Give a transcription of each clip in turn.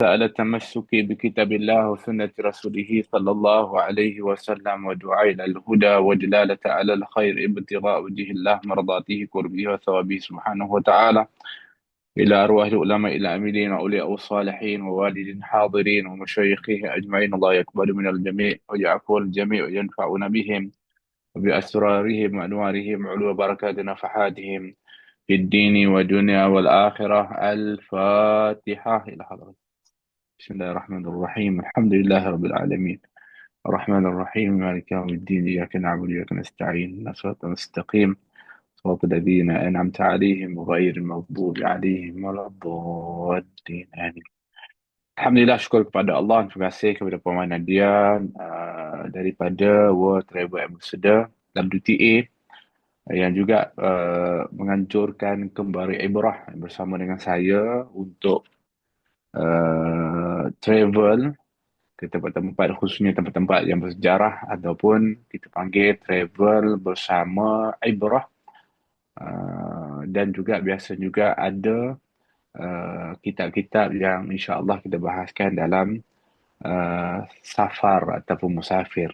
على التمسك بكتاب الله وسنة رسوله صلى الله عليه وسلم ودعاء إلى الهدى ودلالة على الخير ابتغاء وجه الله مرضاته قربه وثوابه سبحانه وتعالى إلى أرواح العلماء إلى أميرين وأولياء الصالحين ووالدين حاضرين ومشايخه أجمعين. الله يقبل من الجميع ويعفو الجميع وينفعنا بهم وبأسرارهم وأنوارهم علو بركات نفحاتهم في الدين والدنيا والآخرة. الفاتحة. إلى حضرة بسم الله الرحمن الرحيم. الحمد لله رب العالمين الرحمن الرحيم مالك يوم الدين إياك نعبد وإياك نستعين اهدنا الصراط المستقيم صراط الذين أنعمت عليهم غير المغضوب عليهم ولا الضالين آمين. Alhamdulillah, syukur kepada Allah. Terima kasih kepada Puan Nadia daripada World Travel Ambassador WTA yang juga menganjurkan kembali Ibrah bersama dengan saya untuk travel ke tempat-tempat, khususnya tempat-tempat yang bersejarah ataupun kita panggil travel bersama Ibrah. Dan juga biasa juga ada kitab-kitab yang insya-Allah kita bahaskan dalam safar ataupun musafir.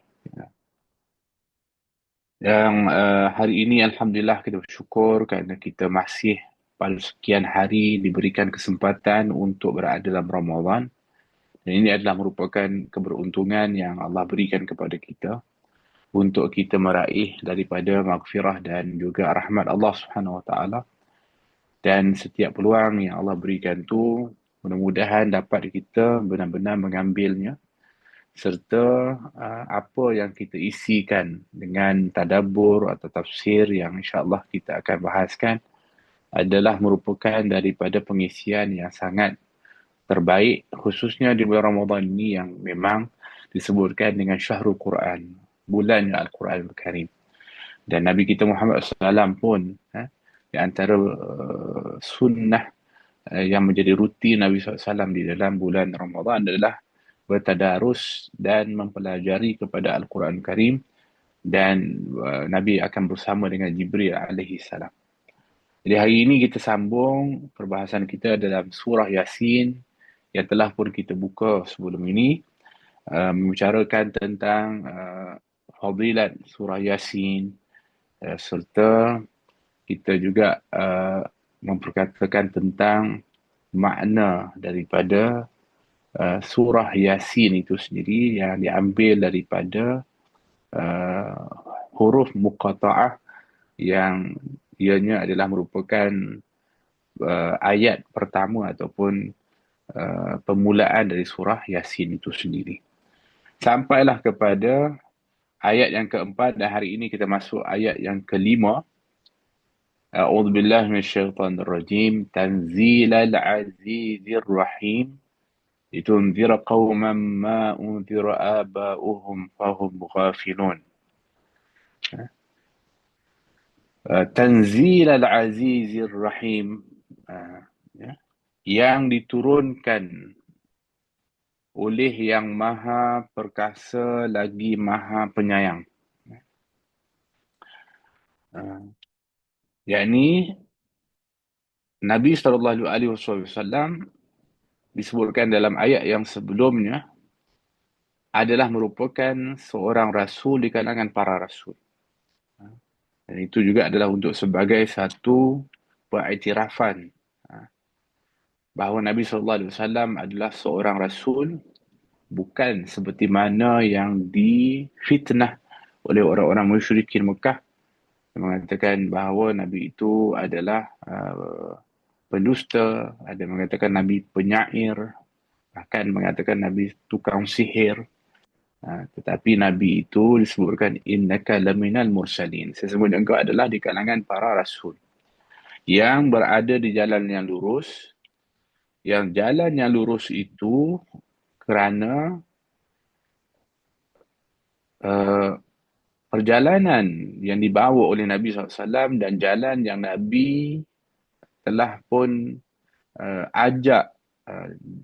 Yang hari ini Alhamdulillah kita bersyukur kerana kita masih pada sekian hari diberikan kesempatan untuk berada dalam Ramadan. Dan ini adalah merupakan keberuntungan yang Allah berikan kepada kita untuk kita meraih daripada maghfirah dan juga rahmat Allah Subhanahu Wa Taala. Dan setiap peluang yang Allah berikan tu mudah-mudahan dapat kita benar-benar mengambilnya, serta apa yang kita isikan dengan tadabbur atau tafsir yang insya-Allah kita akan bahaskan adalah merupakan daripada pengisian yang sangat terbaik, khususnya di bulan Ramadan ini yang memang disebutkan dengan Syahrul Quran, bulan Al-Quran Al-Karim. Dan Nabi kita Muhammad SAW pun di antara sunnah yang menjadi rutin Nabi SAW di dalam bulan Ramadan adalah bertadarus dan mempelajari kepada Al-Quran Karim, dan Nabi akan bersama dengan Jibril alaihi salam. Jadi hari ini kita sambung perbahasan kita dalam surah Yasin yang telah pun kita buka sebelum ini, membicarakan tentang fadilat surah Yasin, serta kita juga memperkatakan tentang makna daripada surah Yasin itu sendiri yang diambil daripada huruf muqata'ah yang ianya adalah merupakan ayat pertama ataupun permulaan dari surah Yasin itu sendiri. Sampailah kepada ayat yang keempat dan hari ini kita masuk ayat yang kelima. A'udzubillahi minasyaitonirrajim. Tanzilal azizir rahim litunzira qauman ma unzira aba'uhum fahum ghafilun. Tanzilal azizir rahim, yang diturunkan oleh yang maha perkasa lagi maha penyayang. Yakni Nabi SAW disebutkan dalam ayat yang sebelumnya adalah merupakan seorang rasul di kalangan para rasul. Dan itu juga adalah untuk sebagai satu pengiktirafan bahawa Nabi SAW adalah seorang rasul, bukan seperti mana yang difitnah oleh orang-orang musyrikin Mekah yang mengatakan bahawa Nabi itu adalah pendusta, ada mengatakan Nabi penyair, bahkan mengatakan Nabi tukang sihir. Tetapi Nabi itu disebutkan innaka laminal mursalin, sesungguhnya engkau adalah di kalangan para rasul yang berada di jalan yang lurus. Yang jalan yang lurus itu kerana perjalanan yang dibawa oleh Nabi SAW dan jalan yang Nabi telah pun ajak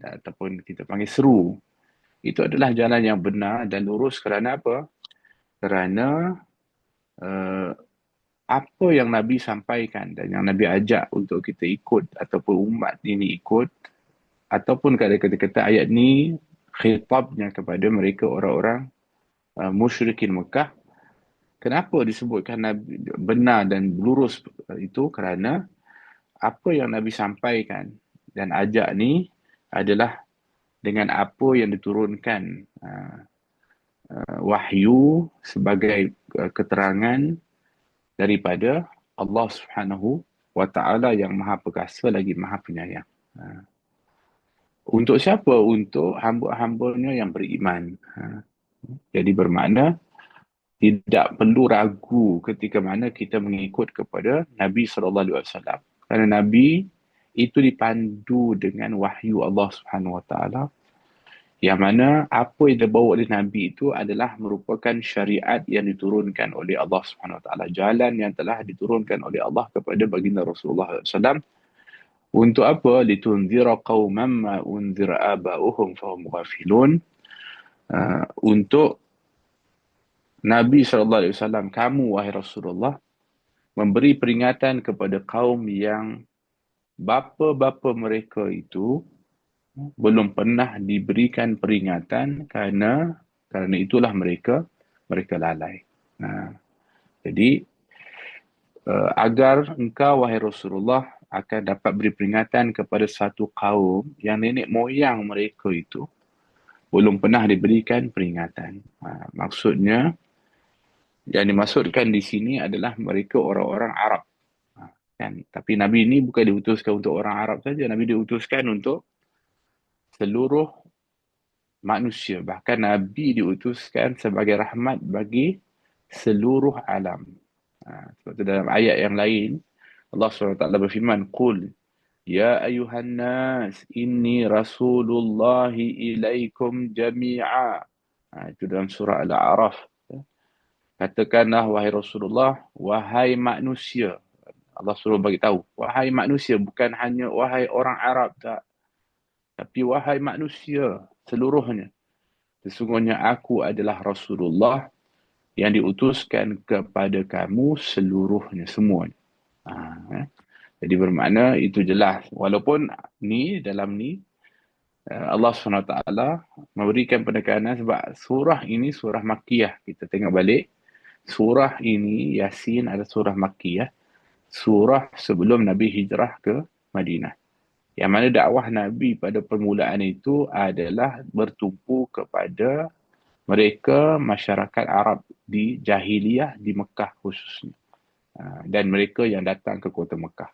ataupun kita panggil seru, itu adalah jalan yang benar dan lurus. Kerana apa? Kerana apa yang Nabi sampaikan dan yang Nabi ajak untuk kita ikut ataupun umat ini ikut ataupun kalau kita kata ayat ni khitabnya kepada mereka orang-orang musyrikin Mekah. Kenapa disebutkan Nabi benar dan lurus itu? Kerana apa yang Nabi sampaikan dan ajak ni adalah dengan apa yang diturunkan wahyu sebagai keterangan daripada Allah Subhanahu wa Ta'ala yang Maha Perkasa lagi Maha Penyayang. Untuk siapa? Untuk hamba-hambanya yang beriman. Jadi bermakna tidak perlu ragu ketika mana kita mengikut kepada Nabi SAW. Kerana Nabi itu dipandu dengan wahyu Allah Subhanahu Wa Taala, yang mana apa yang dibawa oleh Nabi itu adalah merupakan syariat yang diturunkan oleh Allah Subhanahu Wa Taala, jalan yang telah diturunkan oleh Allah kepada baginda Rasulullah SAW. Untuk apa? Litunzira qauman ma unzira aba'uhum fahum ghafilun. Untuk Nabi SAW, kamu wahai Rasulullah, memberi peringatan kepada kaum yang bapa-bapa mereka itu belum pernah diberikan peringatan, kerana itulah mereka lalai. Jadi agar engkau wahai Rasulullah akan dapat beri peringatan kepada satu kaum yang nenek moyang mereka itu belum pernah diberikan peringatan. Maksudnya yang dimaksudkan di sini adalah mereka orang-orang Arab. Kan? Tapi Nabi ini bukan diutuskan untuk orang Arab saja. Nabi diutuskan untuk seluruh manusia. Bahkan Nabi diutuskan sebagai rahmat bagi seluruh alam. Sebab itu dalam ayat yang lain, Allah SWT berfirman, Qul, ya ayuhan nas, inni rasulullahi ilaikum jami'a. Itu dalam surah Al-A'raf. Katakanlah, wahai Rasulullah, wahai manusia. Allah suruh bagi tahu, wahai manusia, bukan hanya wahai orang Arab, tak. Tapi wahai manusia seluruhnya. Sesungguhnya aku adalah Rasulullah yang diutuskan kepada kamu seluruhnya, semuanya. Jadi bermakna itu jelas. Walaupun dalam ni, Allah SWT memberikan penekanan sebab surah ini surah Makkiyah. Kita tengok balik. Surah ini, Yasin, adalah surah Makkiyah. Surah sebelum Nabi hijrah ke Madinah. Yang mana dakwah Nabi pada permulaan itu adalah bertumpu kepada mereka masyarakat Arab di Jahiliyah di Mekah khususnya. Dan mereka yang datang ke kota Mekah.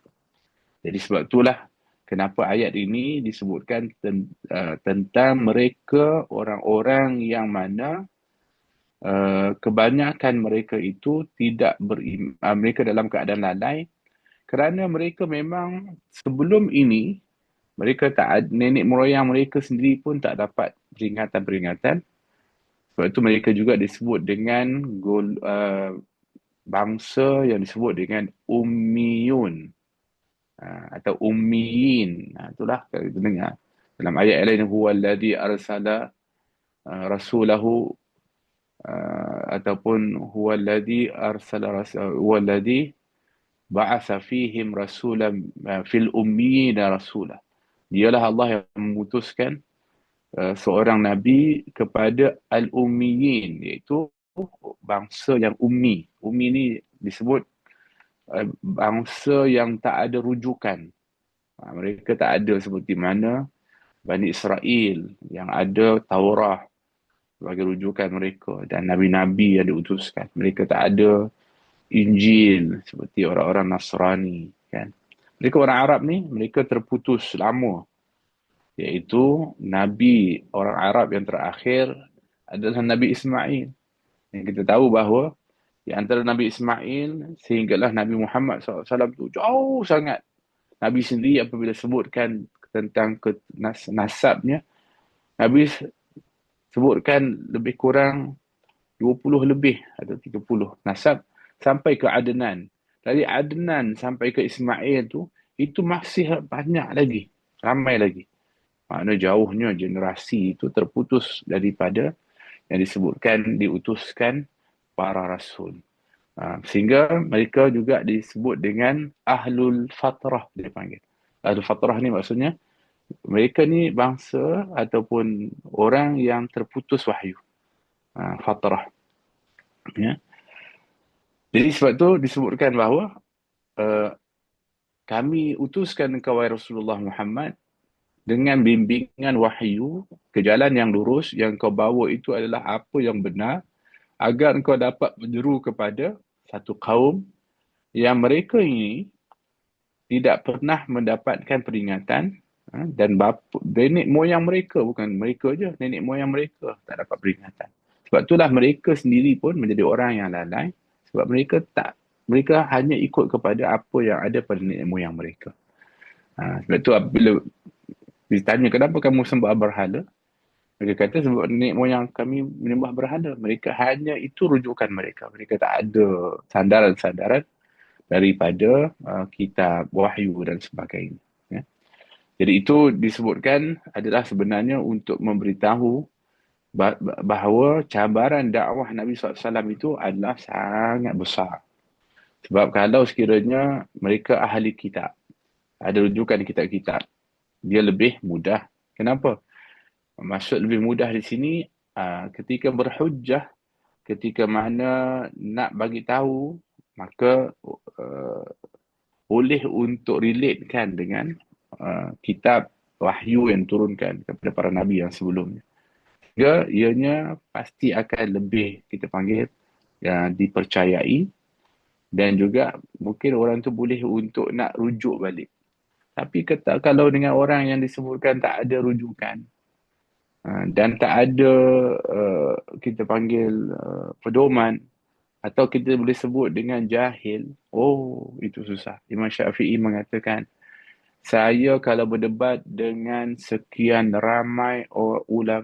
Jadi sebab itulah kenapa ayat ini disebutkan tentang mereka orang-orang yang mana kebanyakan mereka itu tidak mereka dalam keadaan lalai, kerana mereka memang sebelum ini mereka nenek moyang mereka sendiri pun tak dapat peringatan-peringatan. Sebab itu mereka juga disebut dengan bangsa yang disebut dengan ummiyun atau ummiyin. Itulah kita dengar dalam ayat lain, huwallazi arsala rasulahu ataupun huwallazi ba'atha fihim rasulan fil ummiyina rasulah. Dialah Allah yang memutuskan seorang nabi kepada al-ummiyin, iaitu bangsa yang ummi. Ummi ni disebut bangsa yang tak ada rujukan. Mereka tak ada seperti mana Bani Israel yang ada Taurah sebagai rujukan mereka dan nabi-nabi yang diutuskan. Mereka tak ada Injil seperti orang-orang Nasrani, kan. Mereka orang Arab ni, mereka terputus lama. Iaitu Nabi orang Arab yang terakhir adalah Nabi Ismail. Yang kita tahu bahawa di antara Nabi Ismail sehinggalah Nabi Muhammad SAW tu jauh sangat. Nabi sendiri apabila sebutkan tentang nasabnya, Nabi sebutkan lebih kurang 20 lebih atau 30 nasab sampai ke Adnan. Dari Adnan sampai ke Ismail tu, itu masih banyak lagi, ramai lagi. Makna jauhnya generasi itu terputus daripada yang disebutkan diutuskan para rasul. Sehingga mereka juga disebut dengan Ahlul Fatrah, dia panggil. Ahlul Fatrah ni maksudnya Mereka ni bangsa ataupun orang yang terputus wahyu, fatrah. Ya. Jadi sebab tu disebutkan bahawa uh, kami utuskan engkau wahai Rasulullah Muhammad dengan bimbingan wahyu ke jalan yang lurus, yang kau bawa itu adalah apa yang benar, agar engkau dapat menyeru kepada satu kaum yang mereka ini tidak pernah mendapatkan peringatan, dan nenek moyang mereka, bukan mereka je, nenek moyang mereka tak dapat peringatan. Sebab itulah mereka sendiri pun menjadi orang yang lalai, sebab mereka hanya ikut kepada apa yang ada pada nenek moyang mereka. Sebab itu bila ditanya kenapa kamu sembah berhala, mereka kata sebab nenek moyang kami menyembah berhala. Mereka hanya itu rujukan mereka. Mereka tak ada sandaran-sandaran daripada kitab wahyu dan sebagainya. Ya. Jadi itu disebutkan adalah sebenarnya untuk memberitahu bahawa cabaran dakwah Nabi SAW itu adalah sangat besar. Sebab kalau sekiranya mereka ahli kitab, ada rujukan kitab-kitab, dia lebih mudah. Kenapa? Maksud lebih mudah di sini, ketika berhujjah, ketika mana nak bagi tahu, maka boleh untuk relatekan dengan kitab wahyu yang turunkan kepada para nabi yang sebelumnya. Sehingga ianya pasti akan lebih kita panggil dipercayai, dan juga mungkin orang tu boleh untuk nak rujuk balik. Tapi kalau dengan orang yang disebutkan tak ada rujukan, dan tak ada kita panggil pedoman, atau kita boleh sebut dengan jahil, oh itu susah. Imam Syafi'i mengatakan, saya kalau berdebat dengan sekian ramai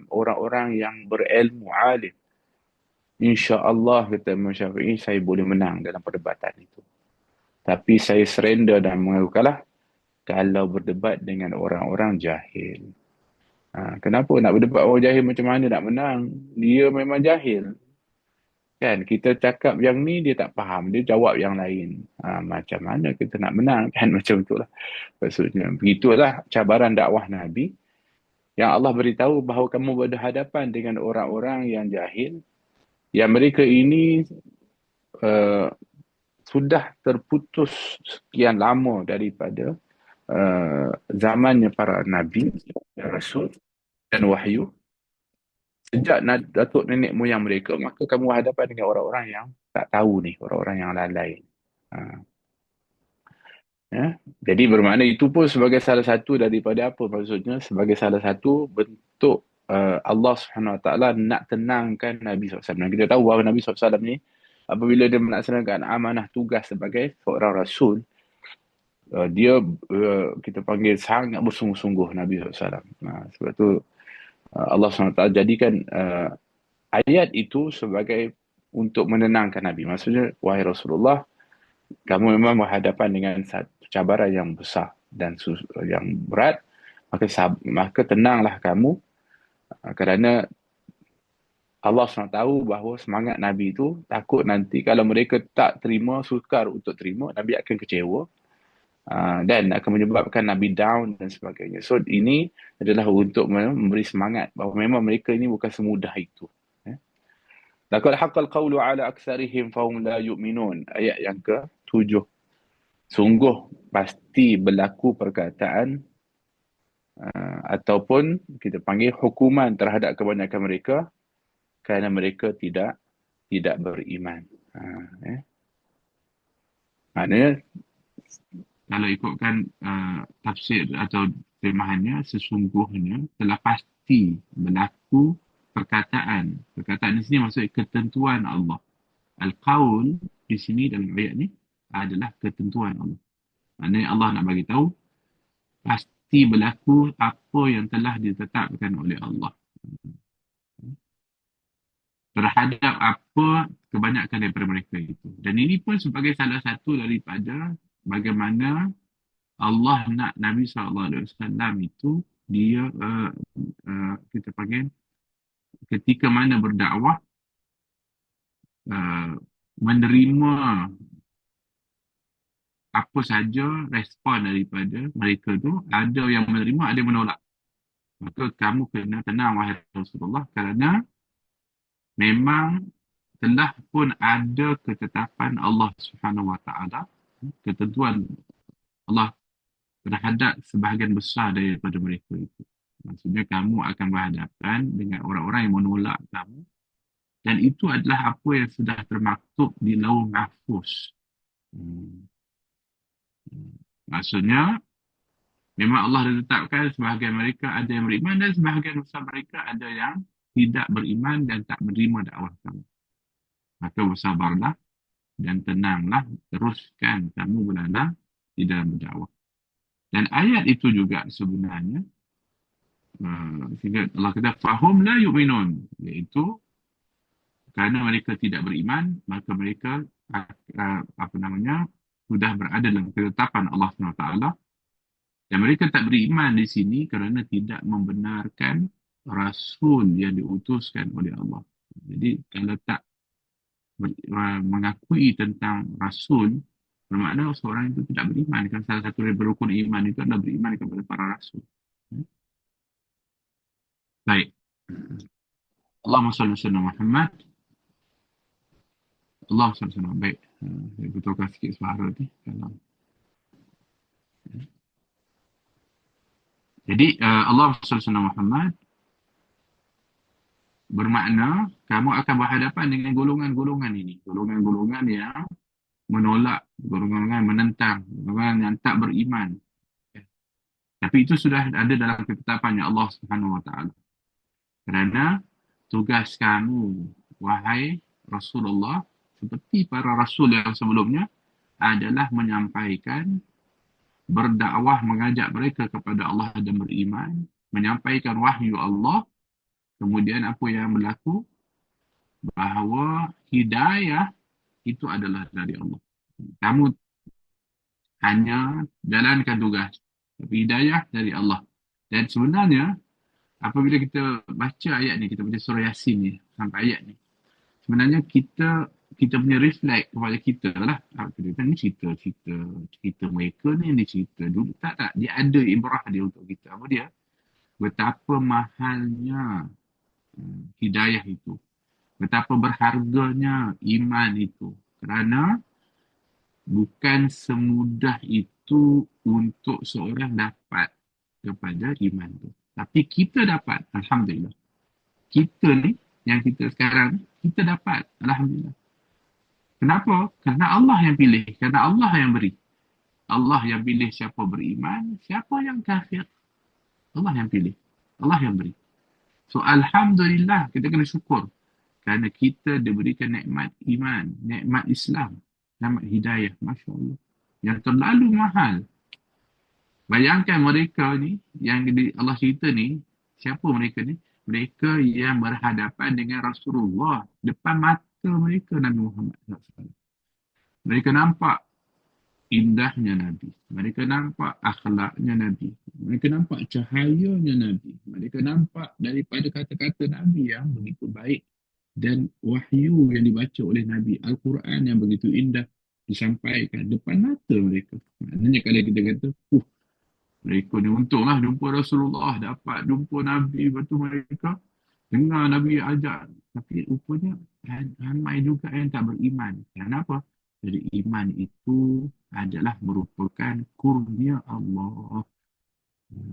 orang-orang yang berilmu alim, insya-Allah kata Imam Syafi'i, saya boleh menang dalam perdebatan itu. Tapi saya surrender dan mengaku kalah kalau berdebat dengan orang-orang jahil. Kenapa nak berdebat orang jahil, macam mana nak menang? Dia memang jahil. Kan, kita cakap yang ni dia tak faham, dia jawab yang lain. Macam mana kita nak menang? Kan macam itulah. Maksudnya, begitulah cabaran dakwah Nabi, yang Allah beritahu bahawa kamu berhadapan dengan orang-orang yang jahil, yang mereka ini uh, sudah terputus sekian lama daripada zamannya para Nabi, Rasul dan Wahyu. Sejak datuk nenek moyang mereka, maka kamu berhadapan dengan orang-orang yang tak tahu ni, orang-orang yang lalai. Ha. Ya. Jadi bermakna itu pun sebagai salah satu daripada apa maksudnya, sebagai salah satu bentuk Allah Subhanahu Wa Taala nak tenangkan Nabi SAW. Kita tahu bahawa Nabi SAW ni apabila dia melaksanakan amanah tugas sebagai seorang rasul, dia kita panggil sangat bersungguh-sungguh Nabi SAW. Sebab tu Allah SWT jadikan ayat itu sebagai untuk menenangkan Nabi. Maksudnya, wahai Rasulullah, kamu memang berhadapan dengan satu cabaran yang besar dan yang berat, maka tenanglah kamu, kerana Allah SWT tahu bahawa semangat Nabi itu, takut nanti kalau mereka tak terima, sukar untuk terima, Nabi akan kecewa, dan akan menyebabkan Nabi down dan sebagainya. So ini adalah untuk memberi semangat bahawa memang mereka ini bukan semudah itu. Laqad haqqal qawlu ala aktsarihim fahum la yu'minun. Ayat yang ke-7. Sungguh pasti berlaku perkataan ataupun kita panggil hukuman terhadap kebanyakan mereka kerana mereka tidak beriman. Maknanya kalau ikutkan tafsir atau terjemahannya, sesungguhnya telah pasti berlaku perkataan. Perkataan di sini maksudnya ketentuan Allah. Al-Qaul di sini dalam ayat ni adalah ketentuan Allah. Maknanya Allah nak bagi tahu pasti berlaku apa yang telah ditetapkan oleh Allah terhadap apa kebanyakan daripada mereka itu. Dan ini pun sebagai salah satu daripada bagaimana Allah nak Nabi SAW itu, dia kita panggil ketika mana berdakwah, uh, menerima apa saja respon daripada mereka tu, ada yang menerima, ada yang menolak. Maka kamu kena tenang, wahai Rasulullah, kerana memang telah pun ada ketetapan Allah Subhanahu Wa Taala, ketentuan Allah terhadap sebahagian besar daripada mereka itu. Maksudnya kamu akan berhadapan dengan orang-orang yang menolak kamu, dan itu adalah apa yang sudah termaktub di Lauh Mahfuz. Hmm. Maksudnya memang Allah dah tetapkan sebahagian mereka ada yang beriman dan sebahagian besar mereka ada yang tidak beriman dan tak menerima dakwah kamu. Maka bersabarlah dan tenanglah, teruskan kamu berada di dalam berdakwah. Dan ayat itu juga sebenarnya, sehingga Allah kata fahum la yu'minun, iaitu kerana mereka tidak beriman, maka mereka apa namanya, sudah berada dalam ketetapan Allah SWT. Dan mereka tak beriman di sini kerana tidak membenarkan Rasul yang diutuskan oleh Allah. Jadi kalau tak mengakui tentang Rasul, bermakna seorang itu tidak beriman. Kan salah satu dari rukun iman itu adalah beriman kepada para Rasul. Baik. Allahumma salli ala Muhammad. Allahumma salli ala Muhammad. Baik. Saya betulkan sikit suara ni. Jadi Allahumma salli ala Muhammad bermakna kamu akan berhadapan dengan golongan-golongan ini. Golongan-golongan yang menolak, golongan-golongan menentang, golongan yang tak beriman. Tapi itu sudah ada dalam ketetapannya Allah Subhanahu Wa Taala. Kerana tugas kamu, wahai Rasulullah, seperti para Rasul yang sebelumnya, adalah menyampaikan, berdakwah, mengajak mereka kepada Allah dan beriman, menyampaikan wahyu Allah, kemudian apa yang berlaku, bahawa hidayah itu adalah dari Allah. Kamu hanya jalankan tugas, tapi hidayah dari Allah. Dan sebenarnya, apabila kita baca ayat ni, kita baca surah Yasin ni, sampai ayat ni, sebenarnya kita punya reflect kepada kita lah. Kita ni cerita mereka ni cerita dulu. Tak. Dia ada ibrah dia untuk kita. Apa dia? Betapa mahalnya hidayah itu. Betapa berharganya iman itu. Kerana bukan semudah itu untuk seorang dapat kepada iman itu. Tapi kita dapat, Alhamdulillah. Kita ni, yang kita sekarang, kita dapat, Alhamdulillah. Kenapa? Kerana Allah yang pilih. Kerana Allah yang beri. Allah yang pilih siapa beriman, siapa yang kafir. Allah yang pilih. Allah yang beri. So, Alhamdulillah, kita kena syukur. Kerana kita diberikan nikmat iman, nikmat Islam, nikmat hidayah. Masya Allah. Yang terlalu mahal. Bayangkan mereka ni, yang Allah cerita ni, siapa mereka ni? Mereka yang berhadapan dengan Rasulullah. Depan mata mereka Nabi Muhammad SAW. Mereka nampak indahnya Nabi. Mereka nampak akhlaknya Nabi. Mereka nampak cahayanya Nabi. Mereka nampak daripada kata-kata Nabi yang begitu baik. Dan wahyu yang dibaca oleh Nabi. Al-Quran yang begitu indah disampaikan depan mata mereka. Maknanya kalau kita kata, mereka ni untunglah jumpa Rasulullah, dapat jumpa Nabi, lepas tu mereka dengar Nabi ajak. Tapi rupanya ramai juga yang tak beriman. Kenapa? Jadi iman itu adalah merupakan kurnia Allah.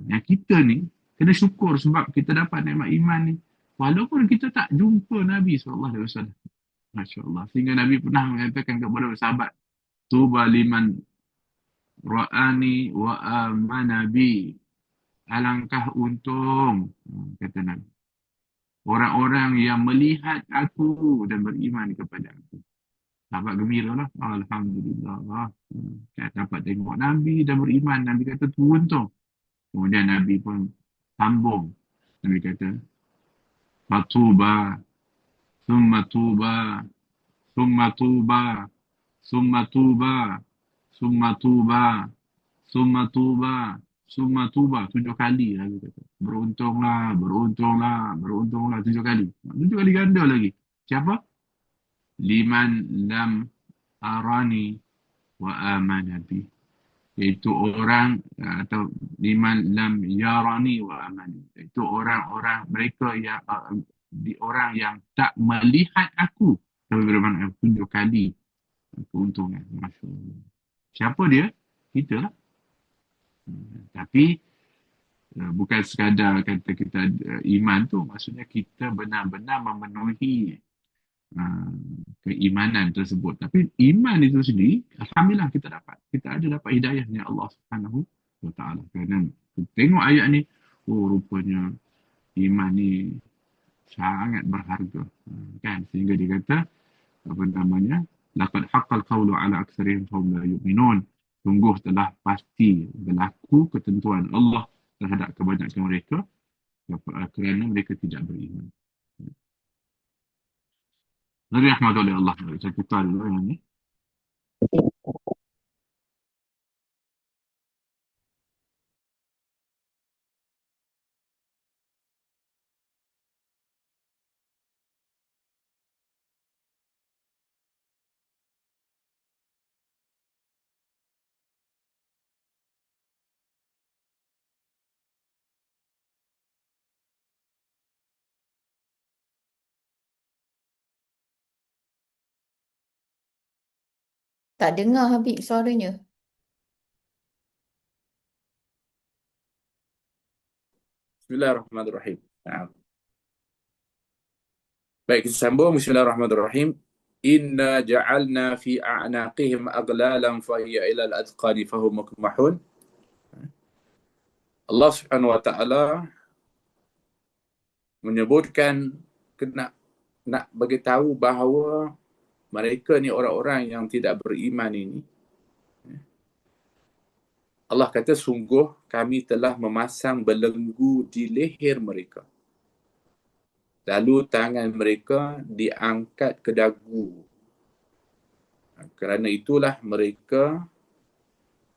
Yang kita ni kena syukur sebab kita dapat nikmat iman ni. Walaupun kita tak jumpa Nabi SAW. Masya Allah. Sehingga Nabi pernah mengatakan kepada sahabat, Tuba liman ra'ani wa amana bi. Alangkah untung, kata Nabi, orang-orang yang melihat aku dan beriman kepada aku. Sahabat gembira lah. Alhamdulillah. Dapat tengok Nabi dan beriman. Nabi kata tu untung. Kemudian Nabi pun sambung. Nabi kata, Fatuba, Summa tuba, Summa tuba, Summa tuba, Summa tuba, Summa tuba, Summa tuba. 7 kali lagi kata. Beruntunglah, beruntunglah, beruntunglah. 7 kali. 7 kali ganda lagi. Siapa? Liman lam arani wa amana bi. Iaitu orang atau liman lam yarani wa amani. Itu orang-orang mereka yang di orang yang tak melihat aku. Tapi bermakna 7 kali keuntungan. Masya Allah. Siapa dia? Kita lah. Tapi bukan sekadar kata kita iman tu, maksudnya kita benar-benar memenuhi uh, keimanan tersebut. Tapi iman itu sendiri, alhamdulillah kita dapat. Kita ada dapat hidayahnya Allah Subhanahu wa taala. Kerana kita tengok ayat ni, oh rupanya iman ni sangat berharga. Kan? Sehingga dia kata, apa namanya? Laqad haqqal qawlu ala aktsarihim fahum la yu'minun. Sungguh telah pasti berlaku ketentuan Allah terhadap kebanyakan mereka kerana mereka tidak beriman. Jadi rahmat oleh Allah. Saya putar dulu yang ni. Tak dengar Habib suaranya. Bismillahirrahmanirrahim. Baik, kita sambung. Bismillahirrahmanirrahim. Inna ja'alna fi a'naqihim aglalan fahiya ila al-adqani fahum mukmahun. Allah Subhanahu wa taala menyebutkan nak bagi tahu bahawa mereka ni orang-orang yang tidak beriman ini. Allah kata sungguh kami telah memasang belenggu di leher mereka. Lalu tangan mereka diangkat ke dagu. Kerana itulah mereka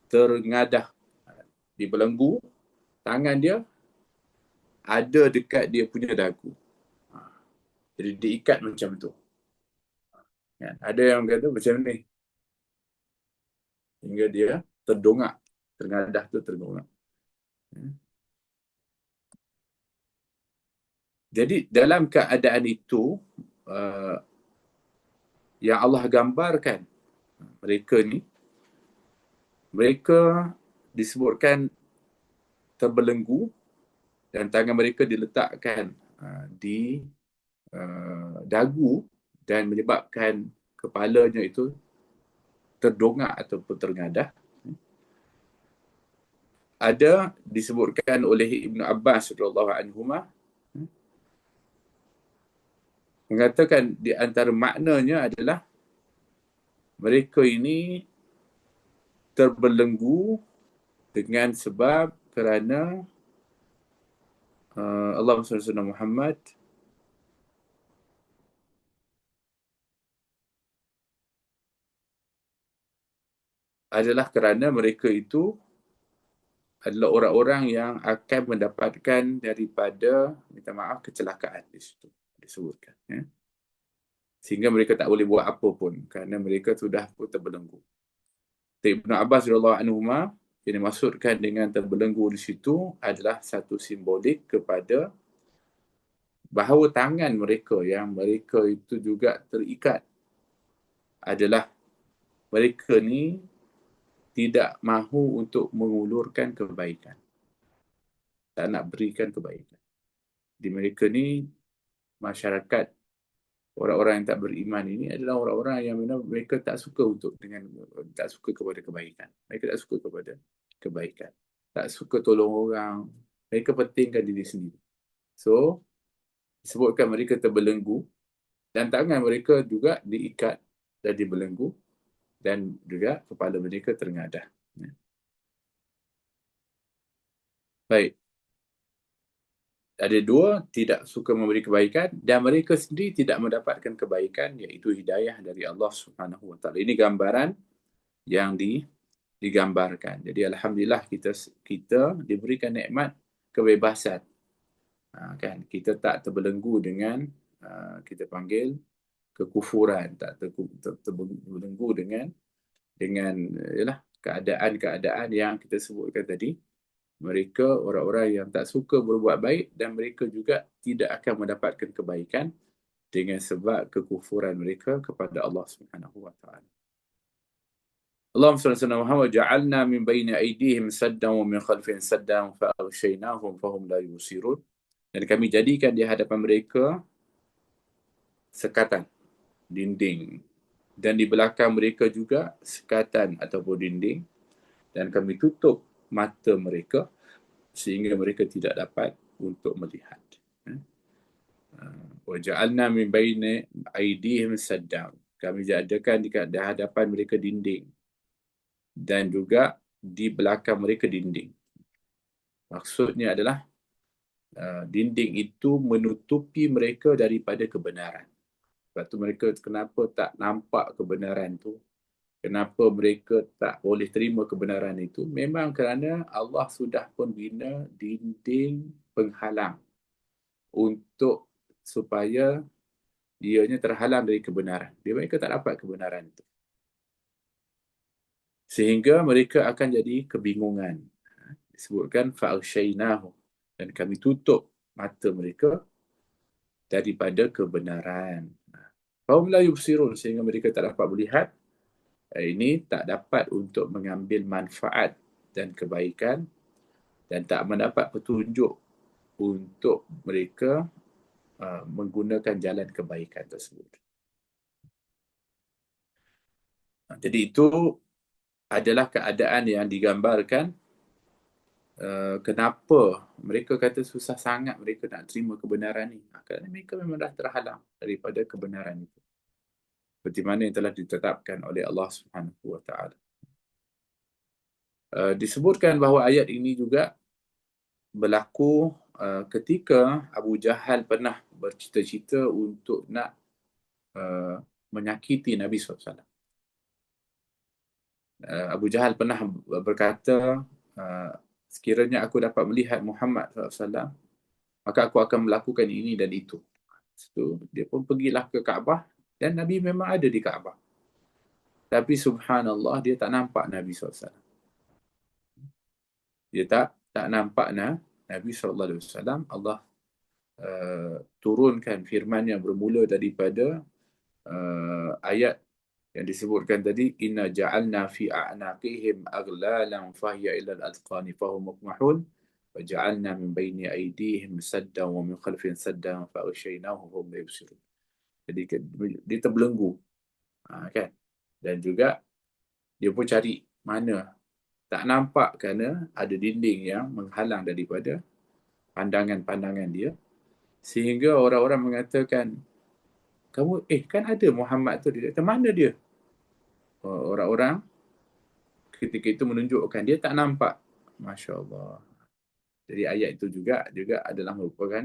terngadah. Dibelenggu, tangan dia ada dekat dia punya dagu. Jadi diikat macam tu. Ada yang kata macam ni. Hingga dia terdongak. Terngadah tu terdongak. Jadi dalam keadaan itu, yang Allah gambarkan mereka ni, mereka disebutkan terbelenggu dan tangan mereka diletakkan di dagu dan menyebabkan kepalanya itu terdongak ataupun terngadah. Ada disebutkan oleh Ibnu Abbas radhiyallahu anhuma mengatakan di antara maknanya adalah mereka ini terbelenggu dengan sebab kerana Allah SWT Muhammad adalah kerana mereka itu adalah orang-orang yang akan mendapatkan daripada, minta maaf, kecelakaan di situ disebutkan. Sehingga mereka tak boleh buat apa pun kerana mereka sudah pun terbelenggu. Ibnu Abbas radhiyallahu anhuma yang dimaksudkan dengan terbelenggu di situ adalah satu simbolik kepada bahawa tangan mereka yang mereka itu juga terikat adalah mereka ni tidak mahu untuk mengulurkan kebaikan. Tak nak berikan kebaikan. Di mereka ni, masyarakat orang-orang yang tak beriman ini adalah orang-orang yang mereka tak suka tak suka kepada kebaikan. Mereka tak suka kepada kebaikan. Tak suka tolong orang. Mereka pentingkan diri sendiri. So, disebutkan mereka terbelenggu dan tangan mereka juga diikat dan dibelenggu dan juga kepala mereka terngadah. Baik. Ada dua, tidak suka memberi kebaikan dan mereka sendiri tidak mendapatkan kebaikan, iaitu hidayah dari Allah Subhanahu wa taala. Ini gambaran yang digambarkan. Jadi alhamdulillah kita diberikan nikmat kebebasan. Kan kita tak terbelenggu dengan kita panggil kekufuran, tak terbelenggu dengan dengan yalah keadaan-keadaan yang kita sebutkan tadi. Mereka orang-orang yang tak suka berbuat baik dan mereka juga tidak akan mendapatkan kebaikan dengan sebab kekufuran mereka kepada Allah Subhanahu wa taala. Allahumma salli ala Muhammad ja'alna min baini aydihim saddan wa min khalfihim saddan fa aghshaynahum fahum la yubsirun. Dan kami jadikan di hadapan mereka sekatan, dinding, dan di belakang mereka juga sekatan ataupun dinding, dan kami tutup mata mereka sehingga mereka tidak dapat untuk melihat. Wa ja'alna min baini aydihim saddan. Kami jadikan di hadapan mereka dinding dan juga di belakang mereka dinding. Maksudnya adalah dinding itu menutupi mereka daripada kebenaran. Sebab tu mereka kenapa tak nampak kebenaran tu, kenapa mereka tak boleh terima kebenaran itu, memang kerana Allah sudah pun bina dinding penghalang untuk supaya dianya terhalang dari kebenaran. Mereka tak dapat kebenaran itu. Sehingga mereka akan jadi kebingungan. Disebutkan fa'aghshaynahum, dan kami tutup mata mereka daripada kebenaran. Fahum la yubsirun, sehingga mereka tak dapat melihat. Ini tak dapat untuk mengambil manfaat dan kebaikan dan tak mendapat petunjuk untuk mereka menggunakan jalan kebaikan tersebut. Jadi itu adalah keadaan yang digambarkan kenapa mereka kata susah sangat mereka nak terima kebenaran ni. Kerana mereka memang dah terhalang daripada kebenaran itu. Seperti mana yang telah ditetapkan oleh Allah Subhanahu wa taala. Disebutkan bahawa ayat ini juga berlaku ketika Abu Jahal pernah bercita-cita untuk nak menyakiti Nabi SAW. Abu Jahal pernah berkata, sekiranya aku dapat melihat Muhammad SAW, maka aku akan melakukan ini dan itu. So, dia pun pergilah ke Kaabah dan Nabi memang ada di Kaabah. Tapi subhanallah, dia tak nampak Nabi SAW. Dia tak nampak Nabi SAW. Allah turunkan firman yang bermula daripada ayat yang disebutkan tadi, inna ja'alna fi a'naqihim aghlalan fahiya ila al-adqani fahum muqmahun wa ja'alna min baini aydihim saddan wa min khalfihim saddan fa aghshaynahum hum la yubsirun. Jadi dia terbelenggu, kan? Dan juga dia pun cari mana, tak nampak kerana ada dinding yang menghalang daripada pandangan-pandangan dia, sehingga orang-orang mengatakan, kamu kan ada Muhammad tu, dia kata mana dia? Orang-orang ketika itu menunjukkan dia tak nampak. Masya Allah. Jadi ayat itu juga adalah merupakan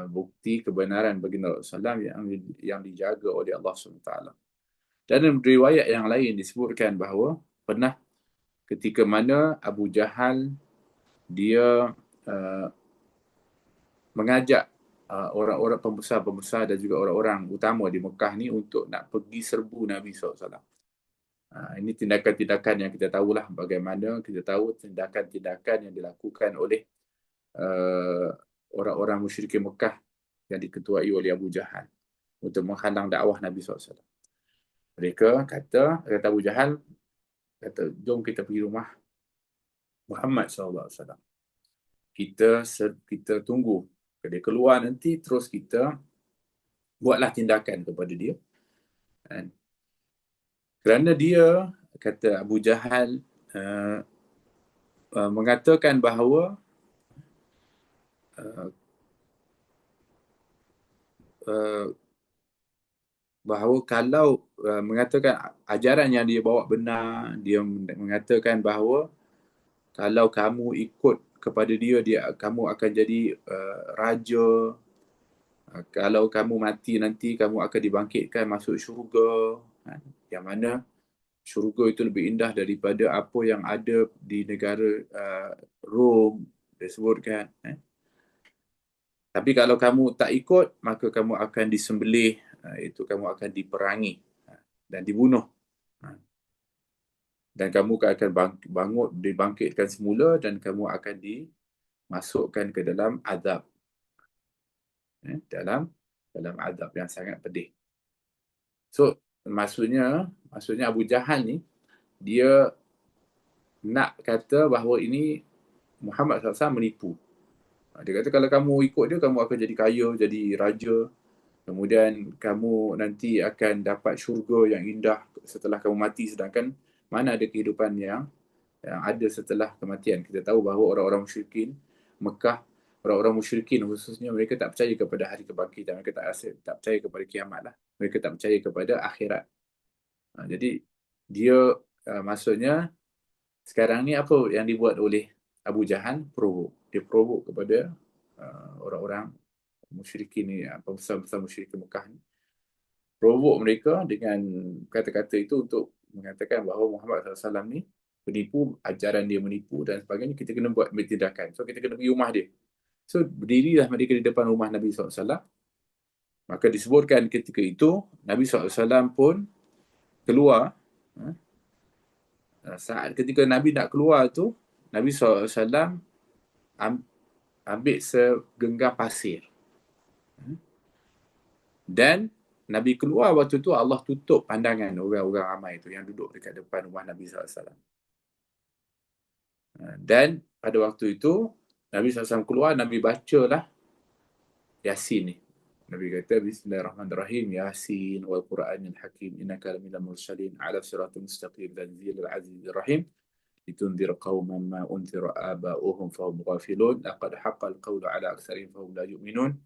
bukti kebenaran baginda Rasulullah yang dijaga oleh Allah SWT. Dan dalam riwayat yang lain disebutkan bahawa pernah ketika mana Abu Jahal dia mengajak orang-orang pembesar-pembesar dan juga orang-orang utama di Mekah ni untuk nak pergi serbu Nabi SAW. Ini tindakan-tindakan yang kita tahulah bagaimana kita tahu tindakan-tindakan yang dilakukan oleh orang-orang musyrikin Mekah yang diketuai oleh Abu Jahal untuk menghalang dakwah Nabi SAW. Mereka kata Abu Jahal kata, jom kita pergi rumah Muhammad SAW. Kita tunggu dia keluar nanti, terus kita buatlah tindakan kepada dia. Kerana dia, kata Abu Jahal, mengatakan bahawa kalau mengatakan ajaran yang dia bawa benar, dia mengatakan bahawa kalau kamu ikut kepada dia, kamu akan jadi raja. Kalau kamu mati nanti, kamu akan dibangkitkan masuk syurga. Yang mana syurga itu lebih indah daripada apa yang ada di negara Rom, disebutkan. Tapi kalau kamu tak ikut, maka kamu akan disembelih, itu kamu akan diperangi dan dibunuh. dan kamu akan dibangkitkan semula dan kamu akan dimasukkan ke dalam azab. Dalam azab yang sangat pedih. So, maksudnya Abu Jahal ni, dia nak kata bahawa ini Muhammad SAW menipu. Dia kata kalau kamu ikut dia, kamu akan jadi kaya, jadi raja. Kemudian kamu nanti akan dapat syurga yang indah setelah kamu mati. Sedangkan mana ada kehidupan yang ada setelah kematian. Kita tahu bahawa orang-orang musyrikin Mekah, orang-orang musyrikin khususnya, mereka tak percaya kepada hari kebangkitan. Mereka tak percaya kepada kiamat lah. Mereka tak percaya kepada akhirat. Jadi dia maksudnya sekarang ni apa yang dibuat oleh Abu Jahal? Dia provok kepada orang-orang musyrikin ni, pembesar-besar musyrikin Mekah ni. Provok mereka dengan kata-kata itu untuk mengatakan bahawa Muhammad SAW ni penipu, ajaran dia menipu dan sebagainya. Kita kena buat tindakan. So kita kena pergi rumah dia. So berdirilah mereka di depan rumah Nabi SAW. Maka disebutkan ketika itu Nabi SAW pun keluar. Saat ketika Nabi nak keluar tu, Nabi SAW ambil segenggam pasir. Dan Nabi keluar waktu tu, Allah tutup pandangan orang-orang ramai tu yang duduk dekat depan rumah Nabi SAW. Dan pada waktu itu, Nabi SAW keluar, Nabi bacalah Yasin ni. Nabi kata, Bismillahirrahmanirrahim, Yasin wal Qur'anil Hakim, innaka laminal mursalin ala siratal mustaqim tanzilal azizir rahim. لتنذر قوما ما أنذر آباؤهم فهم غافلون لقد حق القول على أكثرهم فهم لا يؤمنون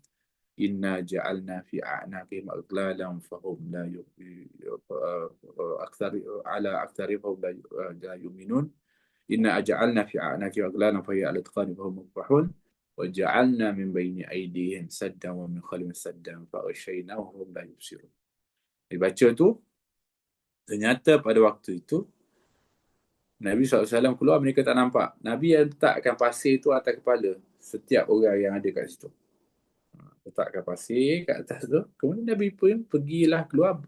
إنا جعلنا في أعناقهم أغلالا فهم لا أكثرهم فهم لا يؤمنون إنا جعلنا في أعناقهم أغلالا فهي على الأذقان فهم مقمحون وجعلنا من بين أيديهم سدا ومن خلفهم سدا فأغشيناهم فهم لا يبصرون. Dibaca tu, ternyata pada waktu itu Nabi SAW keluar, mereka tak nampak. Nabi yang letakkan pasir tu atas kepala setiap orang yang ada kat situ. Letakkan pasir kat atas tu. Kemudian Nabi pun pergilah keluar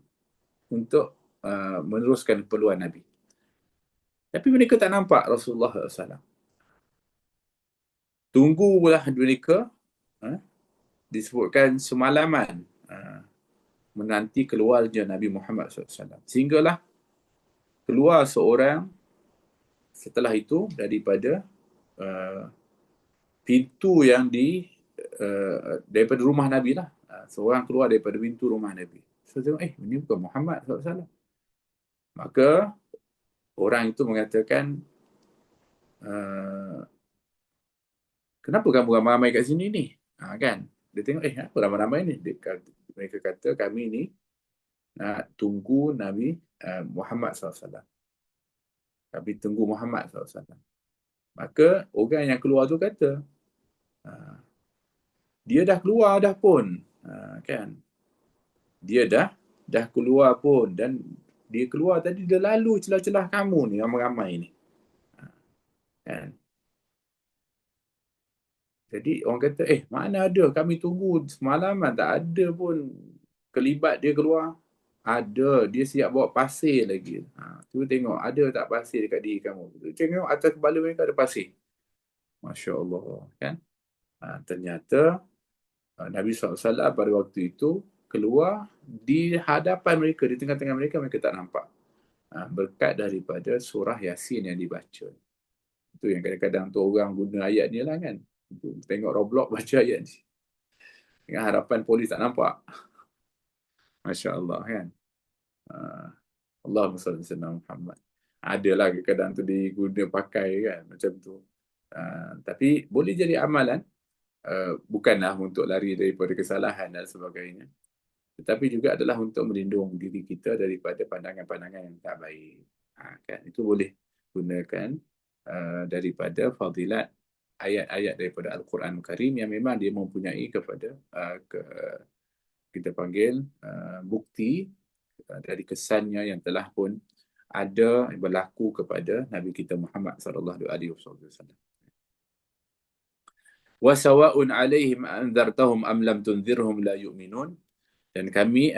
untuk meneruskan keperluan Nabi. Tapi mereka tak nampak Rasulullah SAW. Tunggulah mereka, disebutkan semalaman menanti keluarnya Nabi Muhammad SAW. Sehinggalah keluar seorang setelah itu daripada pintu yang daripada rumah Nabi lah. Seorang keluar daripada pintu rumah Nabi. So tengok, ini bukan Muhammad SAW. Maka orang itu mengatakan, kenapa kamu ramai-ramai kat sini ni? Kan? Dia tengok, apa ramai-ramai ni? Mereka kata, kami ni nak tunggu Nabi Muhammad SAW. Kami tunggu Muhammad SAW. Maka orang yang keluar tu kata, dia dah keluar dah pun. Kan? Dia dah keluar pun. Dan dia keluar tadi, dia lalu celah-celah kamu ni, ramai-ramai ni. Kan? Jadi orang kata, mana ada, kami tunggu semalaman tak ada pun kelibat dia keluar. Ada, dia siap bawa pasir lagi. Tu tengok, ada tak pasir dekat diri kamu? Tengok atas kepala mereka ada pasir. Masya Allah. Kan? Ternyata Nabi SAW pada waktu itu keluar di hadapan mereka, di tengah-tengah mereka, mereka tak nampak. Berkat daripada surah Yasin yang dibaca. Itu yang kadang-kadang tu orang guna ayat ni lah kan. Tengok Roblox baca ayat ni. Dengan harapan polis tak nampak. Masya Allah kan. Allahumma salli ala Muhammad. Adalah kadang tu diguna pakai kan macam tu. Tapi boleh jadi amalan. Bukanlah untuk lari daripada kesalahan dan sebagainya. Tetapi juga adalah untuk melindungi diri kita daripada pandangan-pandangan yang tak baik. Kan? Itu boleh gunakan daripada fadilat ayat-ayat daripada Al-Quran Karim yang memang dia mempunyai kepada kita panggil bukti dari kesannya yang telah pun ada berlaku kepada Nabi kita Muhammad sallallahu alaihi wasallam. Wa sawa'un 'alaihim anzartahum am lam tunzirhum la yu'minun. Dan kami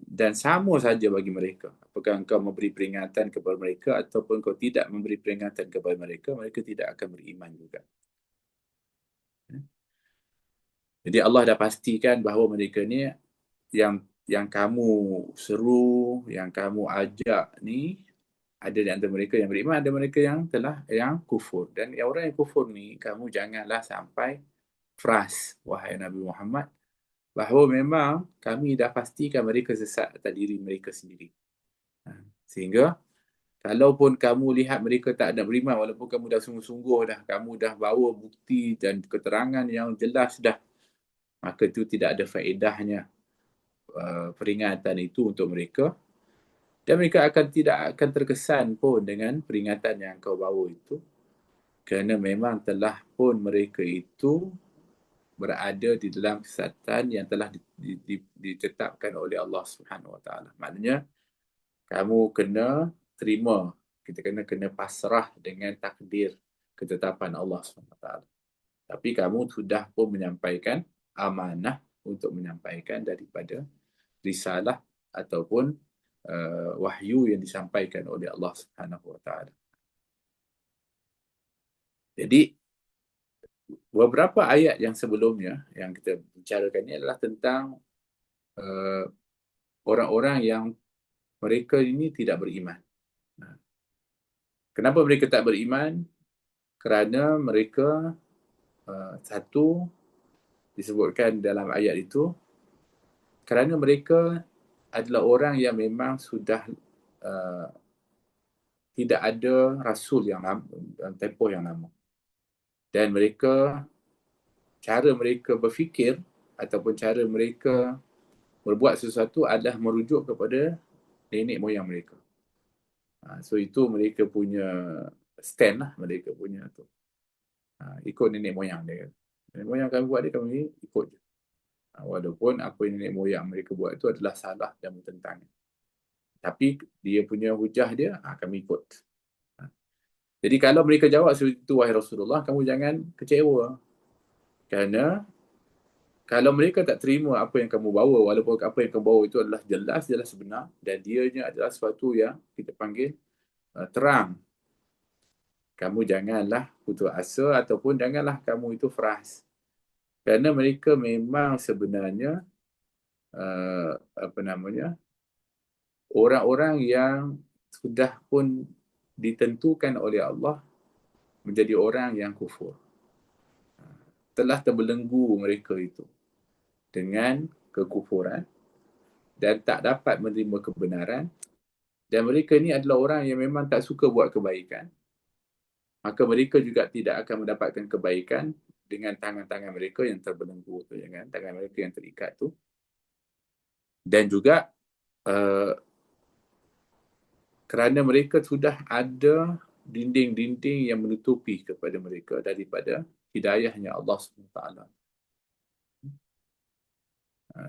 dan sama saja bagi mereka. Apakah engkau memberi peringatan kepada mereka ataupun kau tidak memberi peringatan kepada mereka, mereka tidak akan beriman juga. Jadi Allah dah pastikan bahawa mereka ni yang kamu seru, yang kamu ajak ni, ada di antara mereka yang beriman, ada mereka yang kufur. Dan orang yang kufur ni, kamu janganlah sampai fras, wahai Nabi Muhammad, bahawa memang kami dah pastikan mereka sesat atas diri mereka sendiri. Sehingga kalaupun kamu lihat mereka tak nak beriman, walaupun kamu dah sungguh-sungguh dah, kamu dah bawa bukti dan keterangan yang jelas dah, maka itu tidak ada faedahnya peringatan itu untuk mereka. Dan mereka tidak akan terkesan pun dengan peringatan yang kau bawa itu, kerana memang telah pun mereka itu berada di dalam kesesatan yang telah ditetapkan oleh Allah Subhanahu Wa Taala. Maknanya kamu kena terima, kita kena pasrah dengan takdir ketetapan Allah Subhanahu Wa Taala. Tapi kamu sudah pun menyampaikan amanah untuk menyampaikan daripada risalah ataupun wahyu yang disampaikan oleh Allah Subhanahu Wa Taala. Jadi beberapa ayat yang sebelumnya yang kita bicarakan ini adalah tentang orang-orang yang mereka ini tidak beriman. Kenapa mereka tak beriman? Kerana mereka satu disebutkan dalam ayat itu, kerana mereka adalah orang yang memang sudah tidak ada rasul yang lama, tempoh yang lama. Dan cara mereka berfikir ataupun cara mereka berbuat sesuatu adalah merujuk kepada nenek moyang mereka. So itu mereka punya stand lah, mereka punya tu. Ikut nenek moyang dia. Nenek moyang kami buat dia, kami ikut je. Walaupun apa yang nenek moyang mereka buat itu adalah salah dan bertentangan. Tapi dia punya hujah dia, kami ikut. Jadi kalau mereka jawab seperti itu, wahai Rasulullah, kamu jangan kecewa. Kerana kalau mereka tak terima apa yang kamu bawa, walaupun apa yang kamu bawa itu adalah jelas benar, dan dianya adalah sesuatu yang kita panggil terang, kamu janganlah putus asa ataupun janganlah kamu itu fras. Kerana mereka memang sebenarnya orang-orang yang sudah pun ditentukan oleh Allah menjadi orang yang kufur. Telah terbelenggu mereka itu dengan kekufuran dan tak dapat menerima kebenaran, dan mereka ni adalah orang yang memang tak suka buat kebaikan, maka mereka juga tidak akan mendapatkan kebaikan dengan tangan-tangan mereka yang terbelenggu tu, dengan tangan mereka yang terikat tu. Dan juga kerana mereka sudah ada dinding-dinding yang menutupi kepada mereka daripada hidayahnya Allah SWT.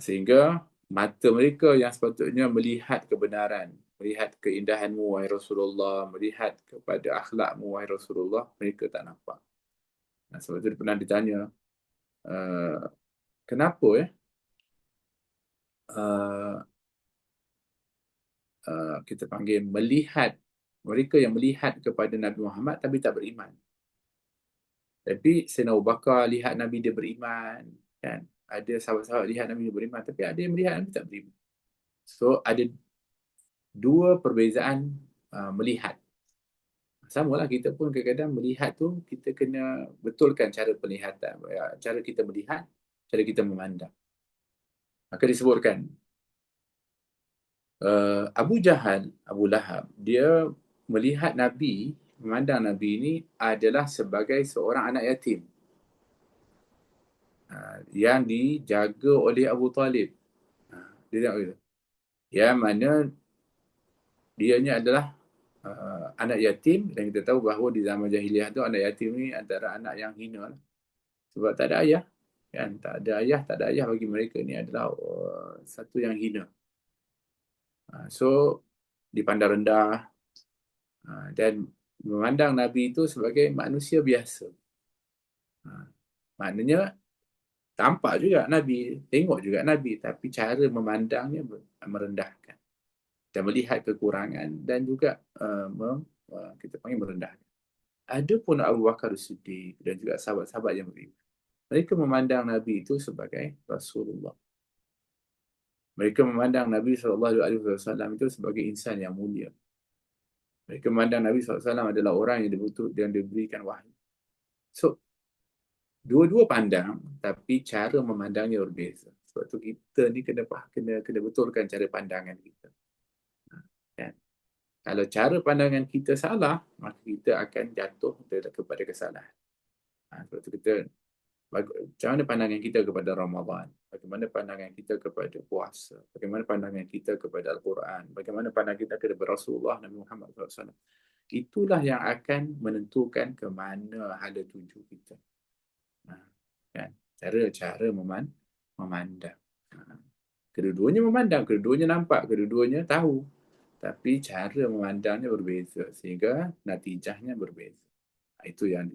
Sehingga mata mereka yang sepatutnya melihat kebenaran, melihat keindahanmu wahai Rasulullah, melihat kepada akhlakmu wahai Rasulullah, mereka tak nampak. Sebab itu pernah ditanya, kenapa kita panggil melihat, mereka yang melihat kepada Nabi Muhammad tapi tak beriman. Tapi Sayyidina Abu Bakar lihat Nabi dia beriman, kan? Ada sahabat-sahabat lihat Nabi dia beriman, tapi ada yang melihat Nabi tak beriman. So ada dua perbezaan melihat. Sama lah kita pun kadang-kadang melihat tu, kita kena betulkan cara penglihatan, cara kita melihat, cara kita memandang. Maka disebutkan Abu Jahal, Abu Lahab, dia melihat Nabi, memandang Nabi ini adalah sebagai seorang anak yatim yang dijaga oleh Abu Talib. Dia tengok gitu. Yang mana dianya adalah anak yatim, dan kita tahu bahawa di zaman jahiliah tu anak yatim ni antara anak yang hina lah. Sebab tak ada ayah, kan? Tak ada ayah bagi mereka ni adalah satu yang hina. So dipandang rendah, dan memandang Nabi itu sebagai manusia biasa. Maknanya Tampak juga Nabi, tengok juga Nabi, tapi cara memandangnya merendahkan dan melihat kekurangan dan juga kita panggil merendahkan. Ada pun Abu Bakar Siddiq dan juga sahabat-sahabat yang beriman. Mereka memandang Nabi itu sebagai Rasulullah. Mereka memandang Nabi SAW itu sebagai insan yang mulia. Mereka memandang Nabi SAW adalah orang yang diberikan wahyu. So, dua-dua pandang, tapi cara memandangnya berbeza. Sebab tu kita ni kena betulkan cara pandangan kita. Kan? Kalau cara pandangan kita salah, maka kita akan jatuh kepada kesalahan. Sebab tu kita, macam mana pandangan kita kepada Ramadan? Bagaimana pandangan kita kepada puasa? Bagaimana pandangan kita kepada Al-Quran? Bagaimana pandangan kita kepada Rasulullah Nabi Muhammad SAW? Itulah yang akan menentukan ke mana hala tuju kita. Kan? Cara memandang. Kedua-duanya memandang, kedua-duanya nampak, kedua-duanya tahu. Tapi cara memandangnya berbeza sehingga natijahnya berbeza. Itu yang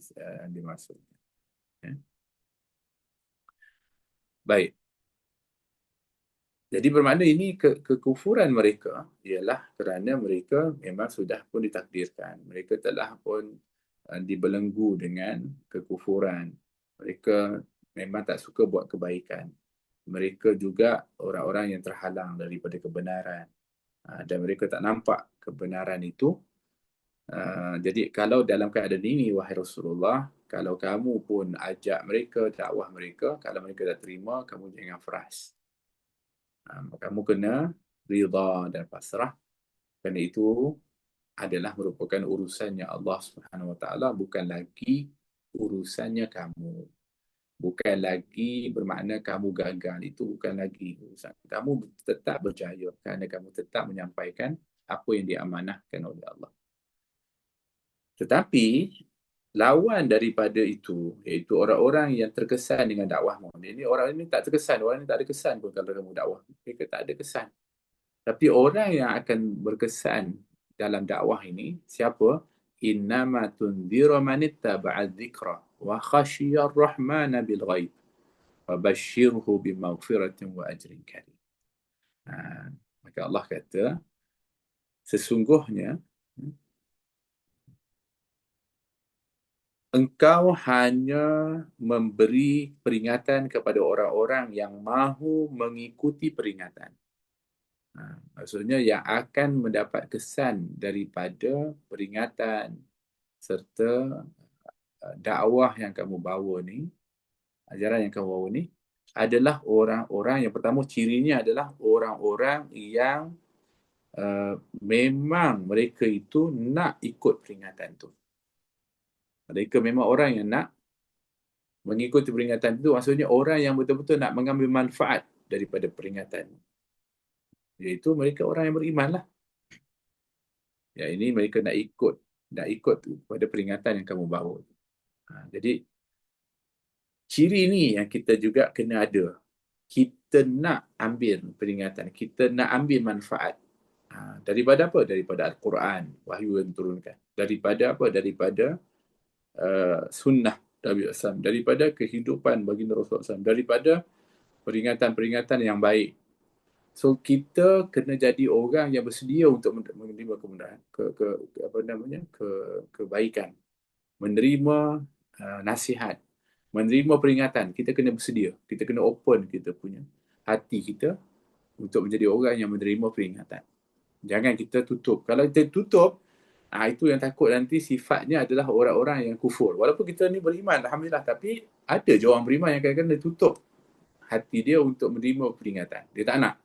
dimaksudkan. Ya. Baik. Jadi bermakna ini kekufuran mereka ialah kerana mereka memang sudah pun ditakdirkan. Mereka telah pun dibelenggu dengan kekufuran. Mereka memang tak suka buat kebaikan. Mereka juga orang-orang yang terhalang daripada kebenaran. Dan mereka tak nampak kebenaran itu. Jadi kalau dalam keadaan ini, wahai Rasulullah, kalau kamu pun ajak mereka, dakwah mereka, kalau mereka dah terima, kamu jangan frust. Kamu kena rida dan pasrah. Kerana itu adalah merupakan urusannya Allah Subhanahu Wa Taala, bukan lagi urusannya kamu. Bukan lagi bermakna kamu gagal, itu bukan lagi urusan. Kamu tetap berjaya kerana kamu tetap menyampaikan apa yang diamanahkan oleh Allah. Tetapi lawan daripada itu, iaitu orang-orang yang terkesan dengan dakwahmu. Ini orang ini tak terkesan, orang ini tak ada kesan pun kalau kamu dakwah. Mereka tak ada kesan. Tapi orang yang akan berkesan dalam dakwah ini, siapa? Innama tunziru man ittaba'a dzikra wa khashiya ar-rahmana bil ghaib wa basyirhu bi maghfiratin wa ajrin karim. Maka Allah kata, sesungguhnya engkau hanya memberi peringatan kepada orang-orang yang mahu mengikuti peringatan. Maksudnya yang akan mendapat kesan daripada peringatan serta dakwah yang kamu bawa ni, ajaran yang kamu bawa ni, adalah orang-orang yang pertama cirinya adalah orang-orang yang memang mereka itu nak ikut peringatan tu. Mereka memang orang yang nak mengikuti peringatan itu, maksudnya orang yang betul-betul nak mengambil manfaat daripada peringatan. Iaitu mereka orang yang beriman lah. Ya, ini mereka nak ikut pada peringatan yang kamu bawa. Jadi, ciri ini yang kita juga kena ada. Kita nak ambil peringatan, kita nak ambil manfaat. Daripada apa? Daripada Al-Quran, wahyu yang diturunkan. Daripada apa? Daripada sunnah Nabi SAW, daripada kehidupan baginda Rasulullah SAW, daripada peringatan-peringatan yang baik. So kita kena jadi orang yang bersedia untuk menerima kebenaran, kebaikan, menerima nasihat, menerima peringatan. Kita kena bersedia, kita kena open kita punya hati kita untuk menjadi orang yang menerima peringatan. Jangan kita tutup. Kalau kita tutup, itu yang takut nanti sifatnya adalah orang-orang yang kufur. Walaupun kita ni beriman, alhamdulillah, tapi ada je orang beriman yang kadang-kadang dia tutup hati dia untuk menerima peringatan. Dia tak nak.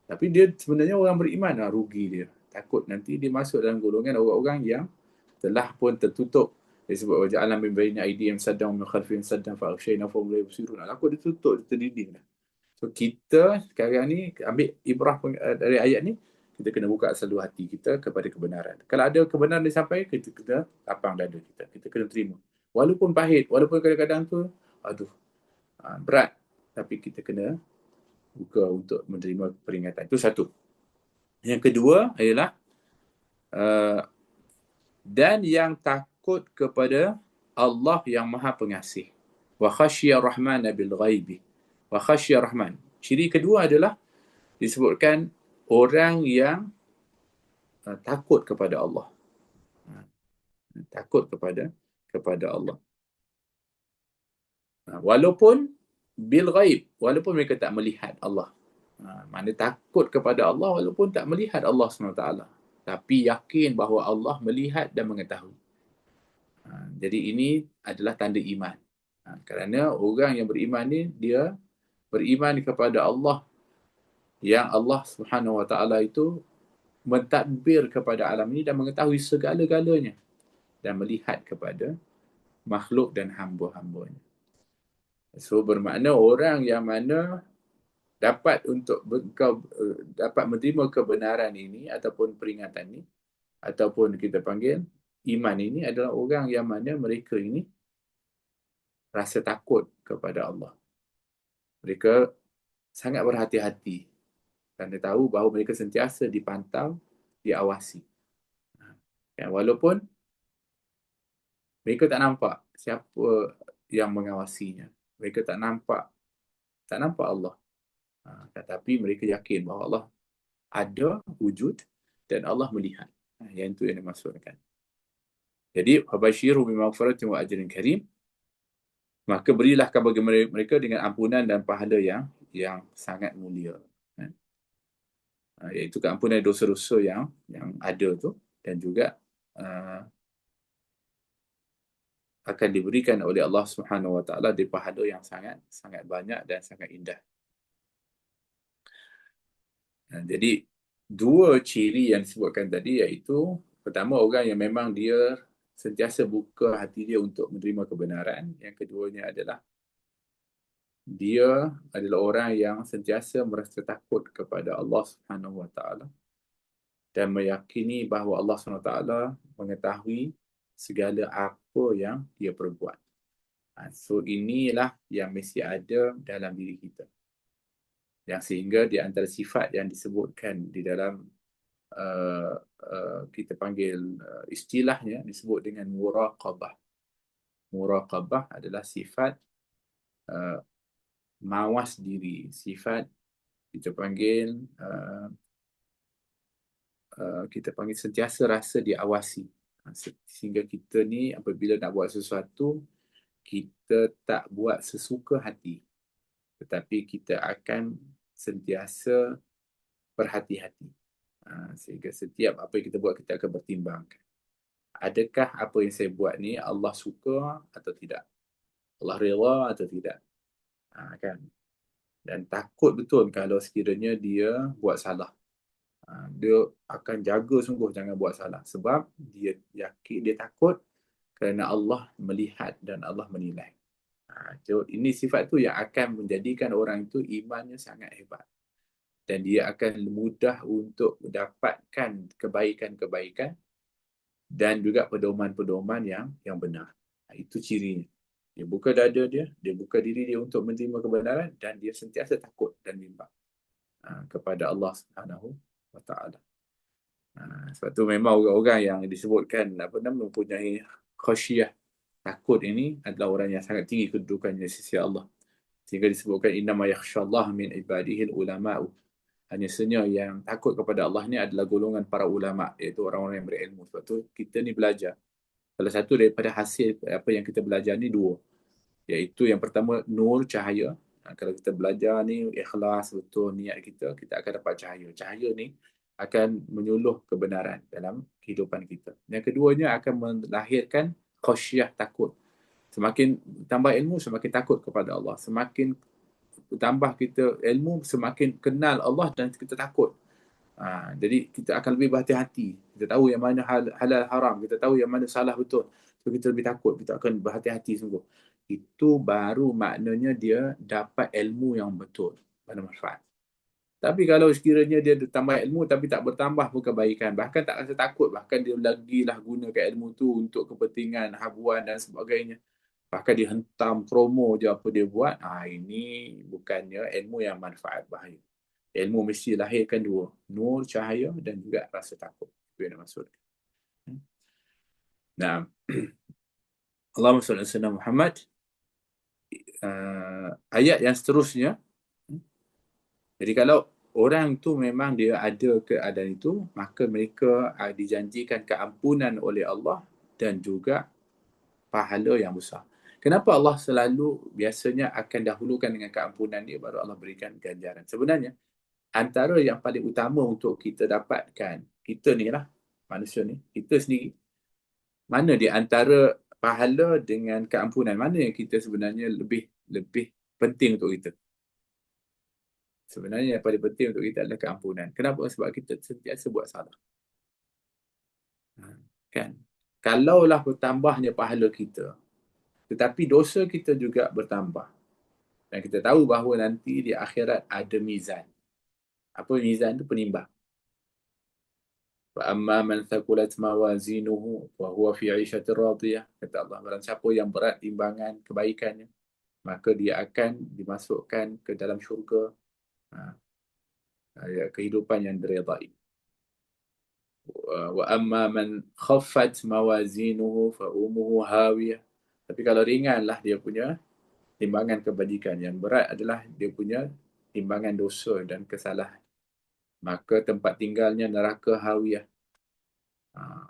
Tapi dia sebenarnya orang beriman, rugi dia. Takut nanti dia masuk dalam golongan orang-orang yang telah pun tertutup. Dia sebut wajah alam bin baini aidihim saddam min khalfihim saddam fa aghshayna fa hum la yubsirun. Takut dia tutup, dia terdinding dah. So kita sekarang ni ambil ibrah dari ayat ni, kita kena buka selalu hati kita kepada kebenaran. Kalau ada kebenaran disampaikan, kita kena lapang dada kita. Kita kena terima. Walaupun pahit, walaupun kadang-kadang tu, berat. Tapi kita kena buka untuk menerima peringatan. Itu satu. Yang kedua ialah, dan yang takut kepada Allah yang Maha Pengasih. Wa khasyiya rahmana bil ghaibi. Wa khasyiya rahman. Ciri kedua adalah disebutkan orang yang takut kepada Allah. Takut kepada Allah. Walaupun bil ghaib, walaupun mereka tak melihat Allah. Mana takut kepada Allah walaupun tak melihat Allah SWT. Tapi yakin bahawa Allah melihat dan mengetahui. Jadi ini adalah tanda iman. Kerana orang yang beriman ni, dia beriman kepada Allah, yang Allah Subhanahu Wa Taala itu mentadbir kepada alam ini dan mengetahui segala-galanya dan melihat kepada makhluk dan hamba-hambanya. So bermakna orang yang mana dapat dapat menerima kebenaran ini ataupun peringatan ini ataupun kita panggil iman ini adalah orang yang mana mereka ini rasa takut kepada Allah. Mereka sangat berhati-hati dan dia tahu bahawa mereka sentiasa dipantau, diawasi. Walaupun mereka tak nampak siapa yang mengawasinya. Mereka tak nampak Allah. Tetapi mereka yakin bahawa Allah ada wujud dan Allah melihat. Yang itu yang dimaksudkan. Jadi, fabasyiru bimaghfiratin wa ajrin karim. Maka berilah kabar mereka dengan ampunan dan pahala yang sangat mulia. Iaitu keampunan dosa-dosa yang ada tu, dan juga akan diberikan oleh Allah Subhanahu Wa Taala di pahala yang sangat banyak dan sangat indah. Jadi dua ciri yang disebutkan tadi, iaitu pertama orang yang memang dia sentiasa buka hati dia untuk menerima kebenaran. Yang keduanya adalah dia adalah orang yang sentiasa merasa takut kepada Allah Subhanahu Wa Taala dan meyakini bahawa Allah Subhanahu Wa Taala mengetahui segala apa yang dia perbuat. So inilah yang mesti ada dalam diri kita. Yang sehingga di antara sifat yang disebutkan di dalam kita panggil istilahnya disebut dengan muraqabah. Muraqabah adalah sifat mawas diri, sifat kita panggil sentiasa rasa diawasi. Sehingga kita ni apabila nak buat sesuatu, kita tak buat sesuka hati, tetapi kita akan sentiasa berhati-hati. Sehingga setiap apa yang kita buat, kita akan bertimbangkan. Adakah apa yang saya buat ni Allah suka atau tidak? Allah rela atau tidak? Kan? Dan takut betul kalau sekiranya dia buat salah. Dia akan jaga sungguh jangan buat salah. Sebab dia yakin, dia takut kerana Allah melihat dan Allah menilai. So, ini sifat tu yang akan menjadikan orang itu imannya sangat hebat. Dan dia akan mudah untuk mendapatkan kebaikan-kebaikan dan juga pedoman-pedoman yang benar. Itu cirinya. Dia buka dada dia buka diri dia untuk menerima kebenaran, dan dia sentiasa takut dan bimbang kepada Allah Subhanahu Wa Taala. Sebab tu memang orang-orang yang disebutkan mempunyai khasyiyah, takut, ini adalah orang yang sangat tinggi kedudukannya di sisi Allah. Sehingga disebutkan innama yakhsyallaha min ibadihi ulama'u. Hanya saja yang takut kepada Allah ni adalah golongan para ulama, iaitu orang-orang yang berilmu. Sebab tu kita ni belajar. Salah satu daripada hasil apa yang kita belajar ni dua. Iaitu yang pertama, nur, cahaya. Kalau kita belajar ni ikhlas betul niat kita akan dapat cahaya. Cahaya ni akan menyuluh kebenaran dalam kehidupan kita. Yang keduanya akan melahirkan khasyiyah, takut. Semakin tambah ilmu, semakin takut kepada Allah. Semakin tambah kita ilmu, semakin kenal Allah dan kita takut. Jadi kita akan lebih berhati-hati. Kita tahu yang mana halal haram, kita tahu yang mana salah betul. So kita lebih takut, kita akan berhati-hati sungguh. Itu baru maknanya dia dapat ilmu yang betul, bermanfaat. Tapi kalau sekiranya dia tambah ilmu tapi tak bertambah pun kebaikan, bahkan tak rasa takut, bahkan dia lagilah gunakan ilmu tu untuk kepentingan habuan dan sebagainya, bahkan dia hentam promo je apa dia buat, ini bukannya ilmu yang manfaat, bahaya. Ilmu mesti lahirkan dua, nur, cahaya, dan juga rasa takut. Itu yang dimaksudkan. Nah, Allahumma salli ala Muhammad. ayat yang seterusnya. Jadi kalau orang tu memang dia ada keadaan itu, maka mereka dijanjikan keampunan oleh Allah dan juga pahala yang besar. Kenapa Allah selalu biasanya akan dahulukan dengan keampunan dia baru Allah berikan ganjaran? Sebenarnya antara yang paling utama untuk kita dapatkan, kita ni lah, manusia ni, kita sendiri, mana di antara pahala dengan keampunan, mana yang kita sebenarnya lebih penting untuk kita? Sebenarnya yang paling penting untuk kita adalah keampunan. Kenapa? Sebab kita sentiasa buat salah. Kan? Kalaulah bertambahnya pahala kita, tetapi dosa kita juga bertambah. Dan kita tahu bahawa nanti di akhirat ada mizan. Apa mizan itu? Penimbang. فَأَمَّا مَنْ ثَقُلَتْ مَوَازِينُهُ فَهُوَ فِي عِيشَةٍ رَاضِيَةٍ. Kata Allah, barang siapa yang berat timbangan kebaikannya, maka dia akan dimasukkan ke dalam syurga, kehidupan yang diredai. وَأَمَّا مَنْ خَفَّتْ مَوَازِينُهُ فَأُمُّهُ هَاوِيَةٌ. Tapi kalau ringanlah dia punya timbangan kebajikan, yang berat adalah dia punya timbangan dosa dan kesalahan, maka tempat tinggalnya neraka hawiyah.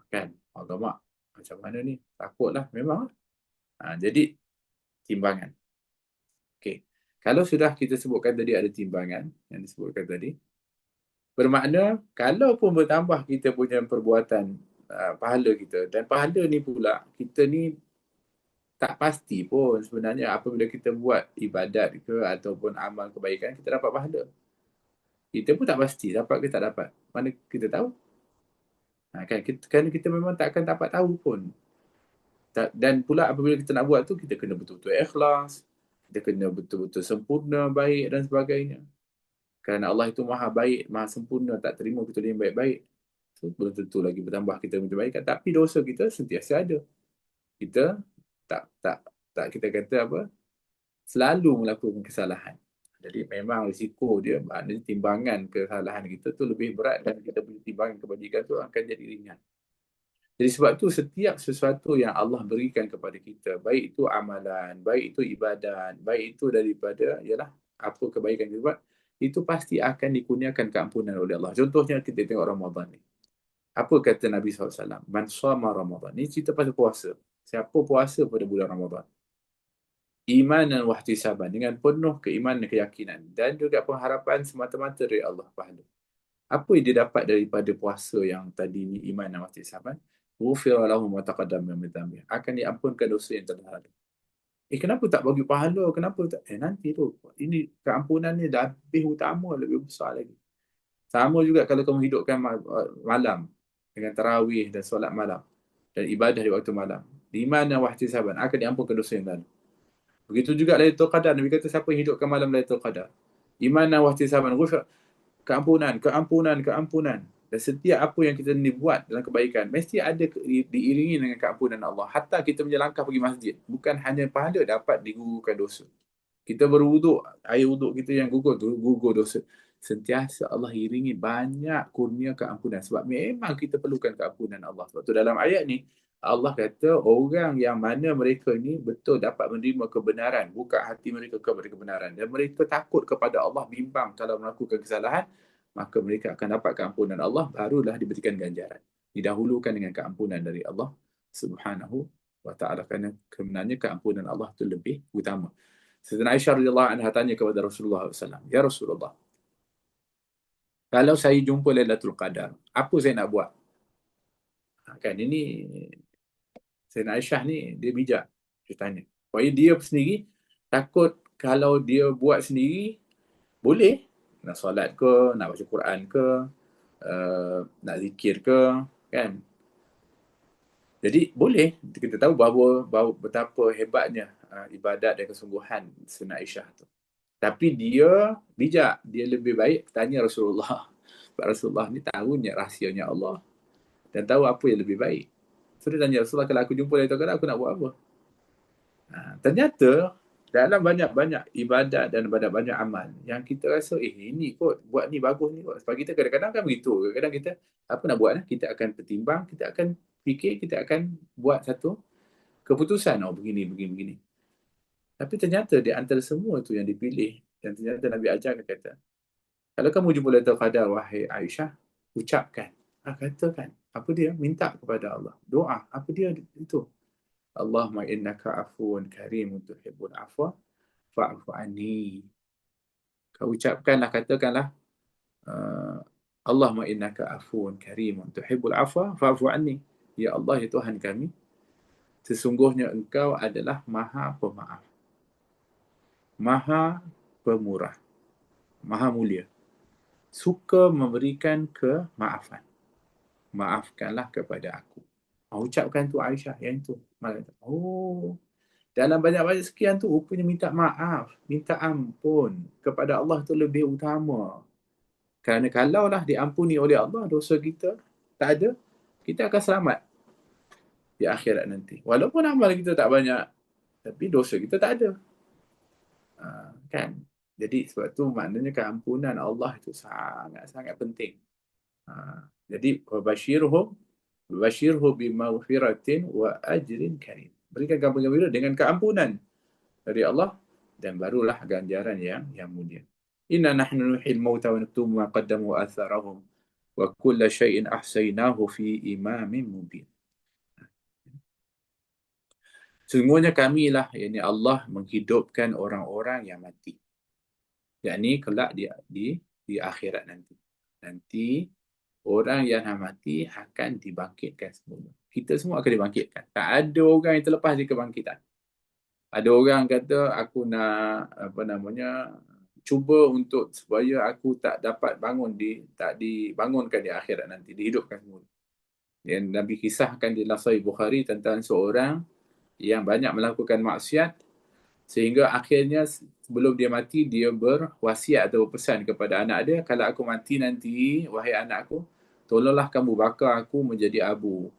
Kan? Alamak, macam mana ni? Takutlah memang. Jadi timbangan. Okey. Kalau sudah kita sebutkan tadi ada timbangan yang disebutkan tadi, bermakna kalau pun bertambah kita punya perbuatan, pahala kita, dan pahala ni pula kita ni tak pasti pun sebenarnya apabila kita buat ibadat ke ataupun amal kebaikan kita dapat pahala. Kita pun tak pasti dapat ke tak dapat. Mana kita tahu? Kan kita memang tak akan dapat tahu pun. Dan pula apabila kita nak buat tu, kita kena betul-betul ikhlas, kita kena betul-betul sempurna, baik dan sebagainya. Kerana Allah itu maha baik, maha sempurna, tak terima kecuali yang baik-baik. So, belum tentu lagi bertambah kita punya kebaikan. Tapi dosa kita sentiasa ada. Kita tak kita kata apa, selalu melakukan kesalahan. Jadi memang risiko dia, maknanya timbangan kesalahan kita tu lebih berat dan kita punya timbangan kebajikan tu akan jadi ringan. Jadi sebab tu setiap sesuatu yang Allah berikan kepada kita, baik itu amalan, baik itu ibadat, baik itu daripada ialah apa kebaikan kita buat, itu pasti akan dikurniakan keampunan oleh Allah. Contohnya kita tengok Ramadan ni. Apa kata Nabi SAW? Man shama Ramadan. Ni cerita pasal puasa. Siapa puasa pada bulan Ramadan? Imanan wa ihtisaban, dengan penuh keimanan dan keyakinan dan juga pengharapan semata-mata dari Allah pahala. Apa yang dia dapat daripada puasa yang tadi ni, iman dan ihtisaban? Ghufira lahum ma taqaddama min dhanbi. Akan diampunkan dosa yang telah lalu. Kenapa tak bagi pahala? Kenapa tak? Nanti tu. Ini keampunan ni lebih utama, lebih besar lagi. Sama juga kalau kamu hidupkan malam dengan tarawih dan solat malam dan ibadah di waktu malam. Iman dan ihtisaban akan diampunkan dosa yang lalu. Begitu juga Lailatul Qadar. Nabi kata siapa yang hidupkan malam Lailatul Qadar, iman dan ihtisaban, keampunan. Dan setiap apa yang kita ni buat dalam kebaikan mesti ada diiringi dengan keampunan Allah. Hatta kita punya langkah pergi masjid, bukan hanya pahala, dapat digugurkan dosa. Kita berwuduk, air wuduk kita yang gugur dosa. Sentiasa Allah iringi banyak kurnia keampunan. Sebab memang kita perlukan keampunan Allah. Sebab tu dalam ayat ni Allah kata orang yang mana mereka ni betul dapat menerima kebenaran, buka hati mereka kepada kebenaran, dan mereka takut kepada Allah, bimbang kalau melakukan kesalahan, maka mereka akan dapat keampunan Allah, barulah diberikan ganjaran. Didahulukan dengan keampunan dari Allah Subhanahu wa ta'ala, kerana sebenarnya keampunan Allah itu lebih utama. Sayyidina Aisyah radhiyallahu anha tanya kepada Rasulullah SAW, "Ya Rasulullah, kalau saya jumpa Lailatul Qadar, apa saya nak buat?" Kan ini Sayyidina Aisyah ni dia bijak, dia tanya. Supaya dia sendiri takut kalau dia buat sendiri boleh, nak solat ke, nak baca Quran ke, nak zikir ke, kan. Jadi boleh, kita tahu bahawa betapa hebatnya ibadat dan kesungguhan Sayyidina Aisyah tu. Tapi dia bijak, dia lebih baik tanya Rasulullah. Sebab Rasulullah ni tahunya rahsianya Allah dan tahu apa yang lebih baik. So dia tanya Rasulullah, kalau aku jumpa Lailatul Qadar, aku nak buat apa? Ternyata dalam banyak-banyak ibadat dan banyak-banyak amal yang kita rasa ini kot, buat ni bagus ni kot. Sebab kita kadang-kadang kan begitu. Kadang-kadang kita apa nak buat, kita akan pertimbang, kita akan fikir, kita akan buat satu keputusan, begini. Tapi ternyata di antara semua tu yang dipilih, dan ternyata Nabi ajarkan kata, kalau kamu jumpa Lailatul Qadar, wahai Aisyah, ucapkan, katakan, apa dia? Minta kepada Allah. Doa, apa dia itu? Allahumma innaka afuun karimun tuhibbul afwa fa'fu anni. Kau ucapkanlah, katakanlah, uh, Allahumma innaka afuun karimun tuhibbul afwa fa'fu anni. Ya Allah, ya Tuhan kami, sesungguhnya Engkau adalah Maha Pemaaf, Maha Pemurah, Maha Mulia, suka memberikan kemaafan. Maafkanlah kepada aku. Ucapkan tu Aisyah yang itu. Oh, dalam banyak-banyak sekian tu rupanya minta maaf, minta ampun kepada Allah tu lebih utama. Kerana kalaulah diampuni oleh Allah dosa kita, tak ada, kita akan selamat di akhirat nanti. Walaupun amal kita tak banyak, tapi dosa kita tak ada. Kan? Jadi sebab tu maknanya keampunan Allah itu sangat-sangat penting. Jadi Bashirhu bimaghfiratin wa ajrin karim. Berikan kabar gembira dengan keampunan dari Allah dan barulah ganjaran yang mulia. Inna nahnu nuhyil mauta wa naktubu ma qaddamu wa atharahum wa kulla syai'in ahsaynahu fi imamin mubin. Sesungguhnya kamilah, yakni Allah, menghidupkan orang-orang yang mati. Yakni kelak di akhirat nanti. Nanti orang yang mati akan dibangkitkan semula. Kita semua akan dibangkitkan. Tak ada orang yang terlepas dari kebangkitan. Ada orang kata, aku nak cuba untuk supaya aku tak dapat tak dibangunkan di akhirat nanti, dihidupkan semula. Dan Nabi kisahkan di Sahih Bukhari tentang seorang yang banyak melakukan maksiat sehingga akhirnya sebelum dia mati, dia berwasiat atau berpesan kepada anak dia, kalau aku mati nanti, wahai anakku, tolonglah kamu bakar aku menjadi abu.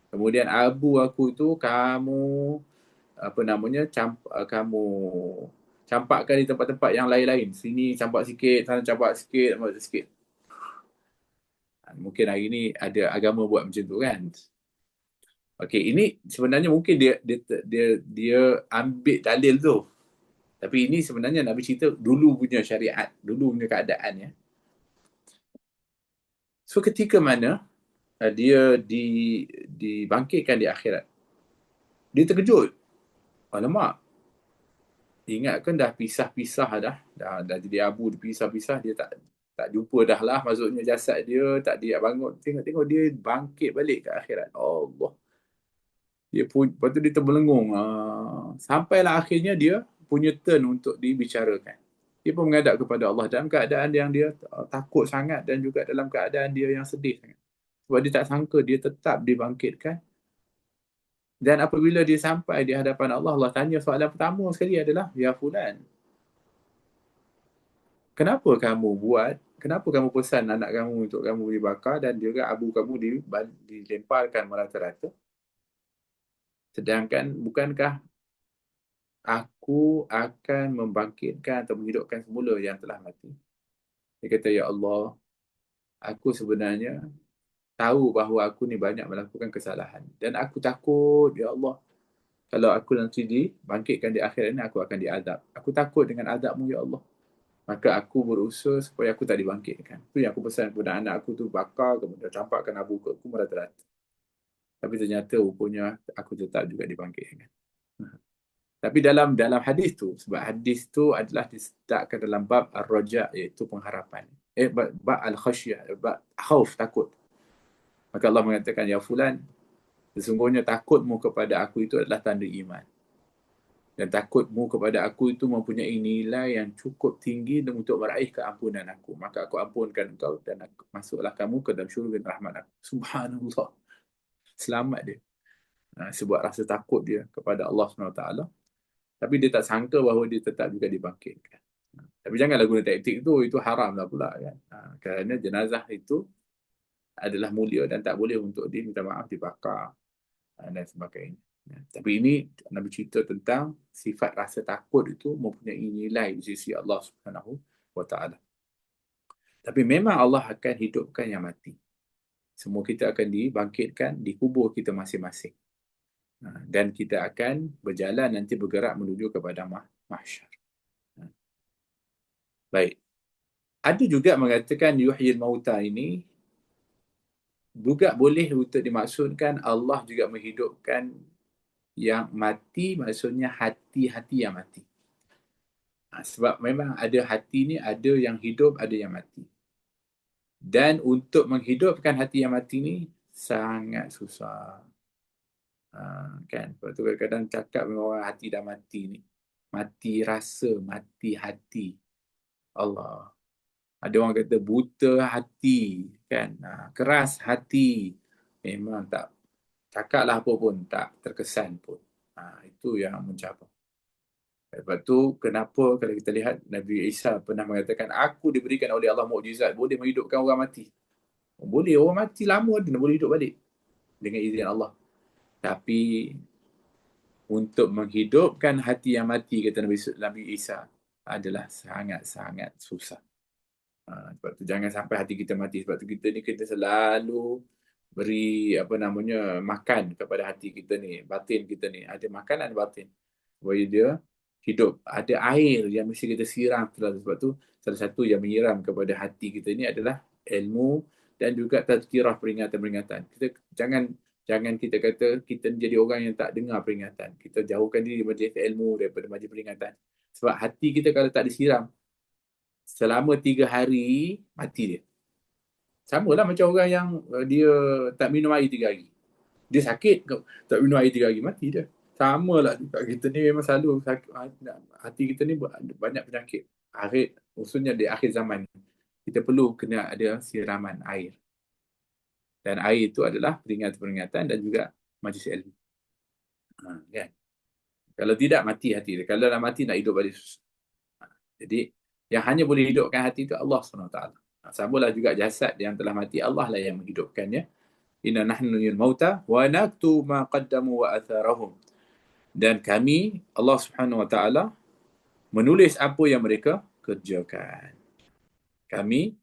Kemudian abu aku tu kamu kamu campakkan di tempat-tempat yang lain-lain. Sini campak sikit, sana campak sikit, campak sikit. Mungkin hari ni ada agama buat macam tu kan. Okey, ini sebenarnya mungkin dia ambil dalil tu. Tapi ini sebenarnya Nabi cerita dulu punya syariat, dulu punya keadaan ya. So ketika mana dia dibangkitkan di akhirat, dia terkejut. Alamak, ingatkan dah pisah-pisah dah jadi abu, dipisah-pisah, dia tak jumpa dah lah, maksudnya jasad dia tak dia bangun. Tengok dia bangkit balik ke akhirat. Allah. Lepas tu dia terbelengung. Sampailah akhirnya dia punya turn untuk dibicarakan. Dia pun menghadap kepada Allah dalam keadaan yang dia takut sangat dan juga dalam keadaan dia yang sedih sangat. Sebab dia tak sangka dia tetap dibangkitkan. Dan apabila dia sampai di hadapan Allah, Allah tanya soalan pertama sekali adalah, ya fulan, kenapa kamu pesan anak kamu untuk kamu dibakar dan juga abu kamu dilemparkan merata-rata? Sedangkan bukankah aku akan membangkitkan atau menghidupkan semula yang telah mati? Dia kata, ya Allah, aku sebenarnya tahu bahawa aku ni banyak melakukan kesalahan. Dan aku takut, ya Allah, kalau aku nanti dibangkitkan di akhirat ini, aku akan diazab. Aku takut dengan azabmu, ya Allah. Maka aku berusaha supaya aku tak dibangkitkan. Itu yang aku pesan kepada anak aku tu, bakar, kemudian campakkan abu ke aku merata-rata. Tapi ternyata rupanya aku tetap juga dibangkitkan. Tapi dalam hadis tu, sebab hadis tu adalah diletakkan dalam bab ar-raja, iaitu pengharapan. Bab al-khasyah, bab khauf, takut. Maka Allah mengatakan, ya fulan, sesungguhnya takutmu kepada aku itu adalah tanda iman. Dan takutmu kepada aku itu mempunyai nilai yang cukup tinggi untuk meraih keampunan aku. Maka aku ampunkan engkau dan masuklah kamu ke dalam syurga dan rahmat aku. Subhanallah. Selamat dia. Sebab rasa takut dia kepada Allah SWT. Tapi dia tak sangka bahawa dia tetap juga dibangkitkan. Tapi janganlah guna taktik itu haram lah pula kan. Kerana jenazah itu adalah mulia dan tak boleh untuk diminta maaf, dibakar dan sebagainya. Tapi ini Nabi cerita tentang sifat rasa takut itu mempunyai nilai di sisi Allah Subhanahu wa taala. Tapi memang Allah akan hidupkan yang mati. Semua kita akan dibangkitkan di kubur kita masing-masing. Dan kita akan berjalan nanti bergerak menuju kepada mahsyar. Baik. Ada juga mengatakan yuhyil mauta ini juga boleh untuk dimaksudkan Allah juga menghidupkan yang mati, maksudnya hati-hati yang mati. Sebab memang ada hati ni, ada yang hidup, ada yang mati. Dan untuk menghidupkan hati yang mati ni sangat susah. Kan? Sebab tu kadang-kadang cakap dengan orang hati dah mati ni. Mati rasa, mati hati. Allah. Ada orang kata buta hati, kan? Keras hati. Memang tak, cakaplah apa pun, tak terkesan pun. Itu yang mencabar. Lepas tu, kenapa kalau kita lihat Nabi Isa pernah mengatakan, aku diberikan oleh Allah mukjizat, boleh menghidupkan orang mati. Boleh, orang mati lama dia boleh hidup balik. Dengan izin Allah. Tapi, untuk menghidupkan hati yang mati, kata Nabi Isa, adalah sangat-sangat susah. Sebab tu jangan sampai hati kita mati. Sebab tu kita ni kita selalu beri makan kepada hati kita ni, batin kita ni. Ada makanan batin. Supaya dia hidup. Ada air yang mesti kita siram selalu. Sebab tu salah satu yang menyiram kepada hati kita ni adalah ilmu dan juga tazkirah, peringatan-peringatan. Kita jangan kita kata kita jadi orang yang tak dengar peringatan. Kita jauhkan diri daripada ilmu, daripada majlis peringatan. Sebab hati kita kalau tak disiram, selama 3 hari, mati dia. Sama lah macam orang yang dia tak minum air 3 hari. Dia sakit, tak minum air 3 hari, mati dia. Sama lah kita ni memang selalu sakit, hati kita ni banyak penyakit. Khususnya di akhir zaman, kita perlu kena ada siraman air. Dan air itu adalah peringatan-peringatan dan juga majlis ilmu. Kan? Kalau tidak, mati hati dia. Kalau dah mati, nak hidup balik susah. Jadi, yang hanya boleh hidupkan hati itu Allah SWT. Samalah juga jasad yang telah mati, Allah lah yang menghidupkannya. Inna nahnu nuhyil mauta wa naktubu ma qaddamu wa atharahum. Dan kami, Allah SWT, menulis apa yang mereka kerjakan. Kami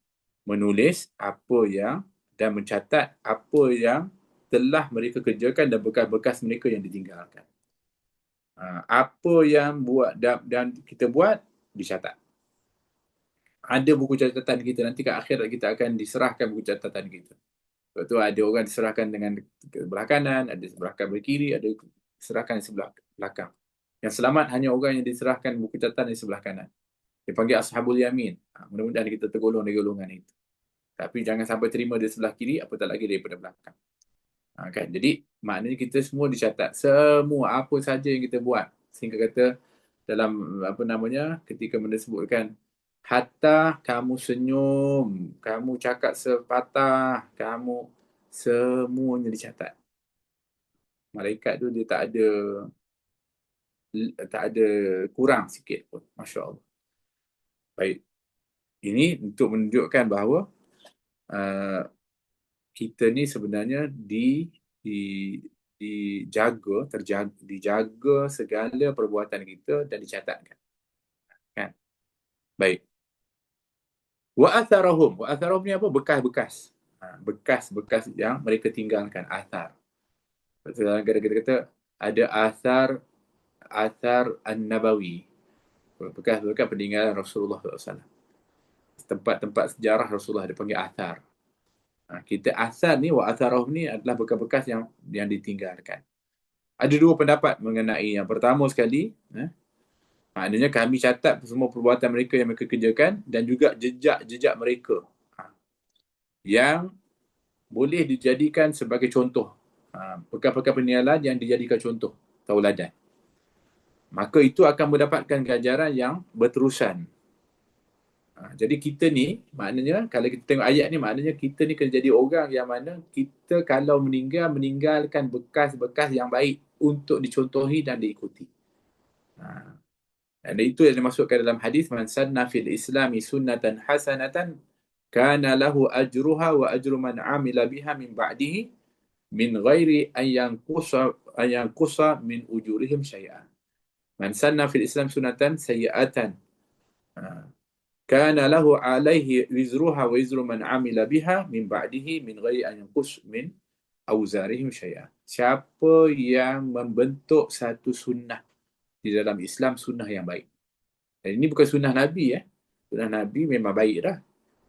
menulis apa yang dan mencatat apa yang telah mereka kerjakan dan bekas-bekas mereka yang ditinggalkan. Apa yang buat dan kita buat, dicatat. Ada buku catatan kita, nanti ke akhirat kita akan diserahkan buku catatan kita. Sebab tu ada orang diserahkan dengan sebelah kanan, ada sebelah kiri, ada diserahkan sebelah belakang. Yang selamat hanya orang yang diserahkan buku catatan di sebelah kanan. Dia panggil Ashabul Yamin. Mudah-mudahan kita tergolong di golongan itu. Tapi jangan sampai terima di sebelah kiri, apatah lagi daripada belakang. Kan? Jadi, maknanya kita semua dicatat. Semua apa saja yang kita buat. Sehingga kata dalam ketika disebutkan, hatta kamu senyum, kamu cakap sepatah, kamu semuanya dicatat. Malaikat tu dia tak ada kurang sikit pun. Masya Allah. Baik. Ini untuk menunjukkan bahawa kita ni sebenarnya dijaga segala perbuatan kita dan dicatatkan. Kan? Baik. Wa atharahum. Wa atharahum ni apa? Bekas-bekas. Bekas-bekas yang mereka tinggalkan. Athar. Kadang-kadang kita kata ada athar an-nabawi. Bekas-bekas peninggalan Rasulullah SAW. Tempat-tempat sejarah Rasulullah dipanggil athar. Kita athar ni, wa atharahum ni adalah bekas-bekas yang ditinggalkan. Ada 2 pendapat mengenai yang pertama sekali. Maknanya kami catat semua perbuatan mereka yang mereka kerjakan dan juga jejak-jejak mereka yang boleh dijadikan sebagai contoh. Bekas-bekas peninggalan yang dijadikan contoh, tauladan. Maka itu akan mendapatkan ganjaran yang berterusan. Jadi kita ni, maknanya kalau kita tengok ayat ni, maknanya kita ni kena jadi orang yang mana kita kalau meninggalkan bekas-bekas yang baik untuk dicontohi dan diikuti. Dan itu yang dimasukkan dalam hadis, man sanna fil islami sunnatan hasanatan kana lahu ajruha wa ajru man amila biha min ba'dihi min ghairi an yanqusa min ujurihim syai'an. Man sanna fil islam sunnatan sayyi'atan kana lahu alaihi wizruha wa wizru man amila biha min ba'dihi min ghairi an yanqus min awzarihim syai'an. Siapa yang membentuk satu sunnah di dalam Islam, sunnah yang baik. Dan ini bukan sunnah Nabi Sunnah Nabi memang baik dah.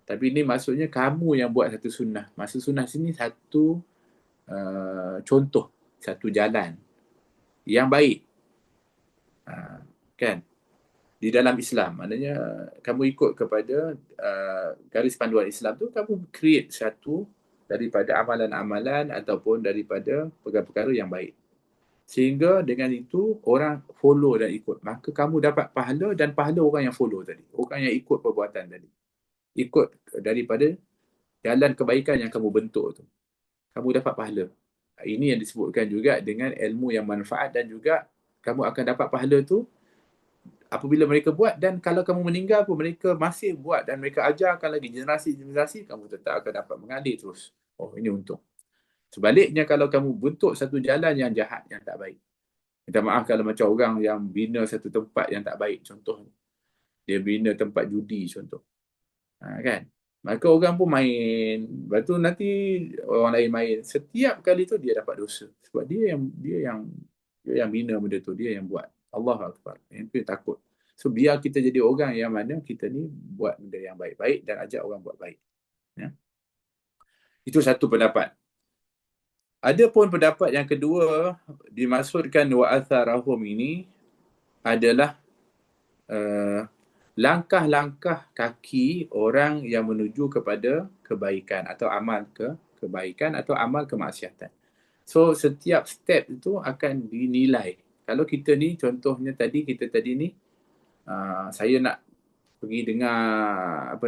Tapi ini maksudnya kamu yang buat satu sunnah. Maksud sunnah sini satu contoh, satu jalan yang baik. Kan? Di dalam Islam. Maknanya kamu ikut kepada garis panduan Islam tu, kamu create satu daripada amalan-amalan ataupun daripada perkara-perkara yang baik. Sehingga dengan itu orang follow dan ikut. Maka kamu dapat pahala dan pahala orang yang follow tadi. Orang yang ikut perbuatan tadi. Ikut daripada jalan kebaikan yang kamu bentuk tu. Kamu dapat pahala. Ini yang disebutkan juga dengan ilmu yang manfaat dan juga kamu akan dapat pahala tu apabila mereka buat, dan kalau kamu meninggal pun mereka masih buat dan mereka ajarkan lagi generasi-generasi, kamu tetap akan dapat mengalir terus. Oh, ini untung. Sebaliknya kalau kamu bentuk satu jalan yang jahat, yang tak baik. Minta maaf kalau macam orang yang bina satu tempat yang tak baik, contoh. Dia bina tempat judi contoh. Kan? Maka orang pun main. Lepas tu nanti orang lain main. Setiap kali tu dia dapat dosa. Sebab dia yang bina benda tu, dia yang buat. Allahu Akbar. Yang tu takut. So biar kita jadi orang yang mana kita ni buat benda yang baik-baik dan ajak orang buat baik. Ya. Itu satu pendapat. Ada pun pendapat yang kedua, dimaksudkan wa atharahum ini adalah langkah-langkah kaki orang yang menuju kepada kebaikan atau amal kebaikan atau amal kemaksiatan. So setiap step itu akan dinilai. Kalau kita ni contohnya tadi saya nak pergi dengar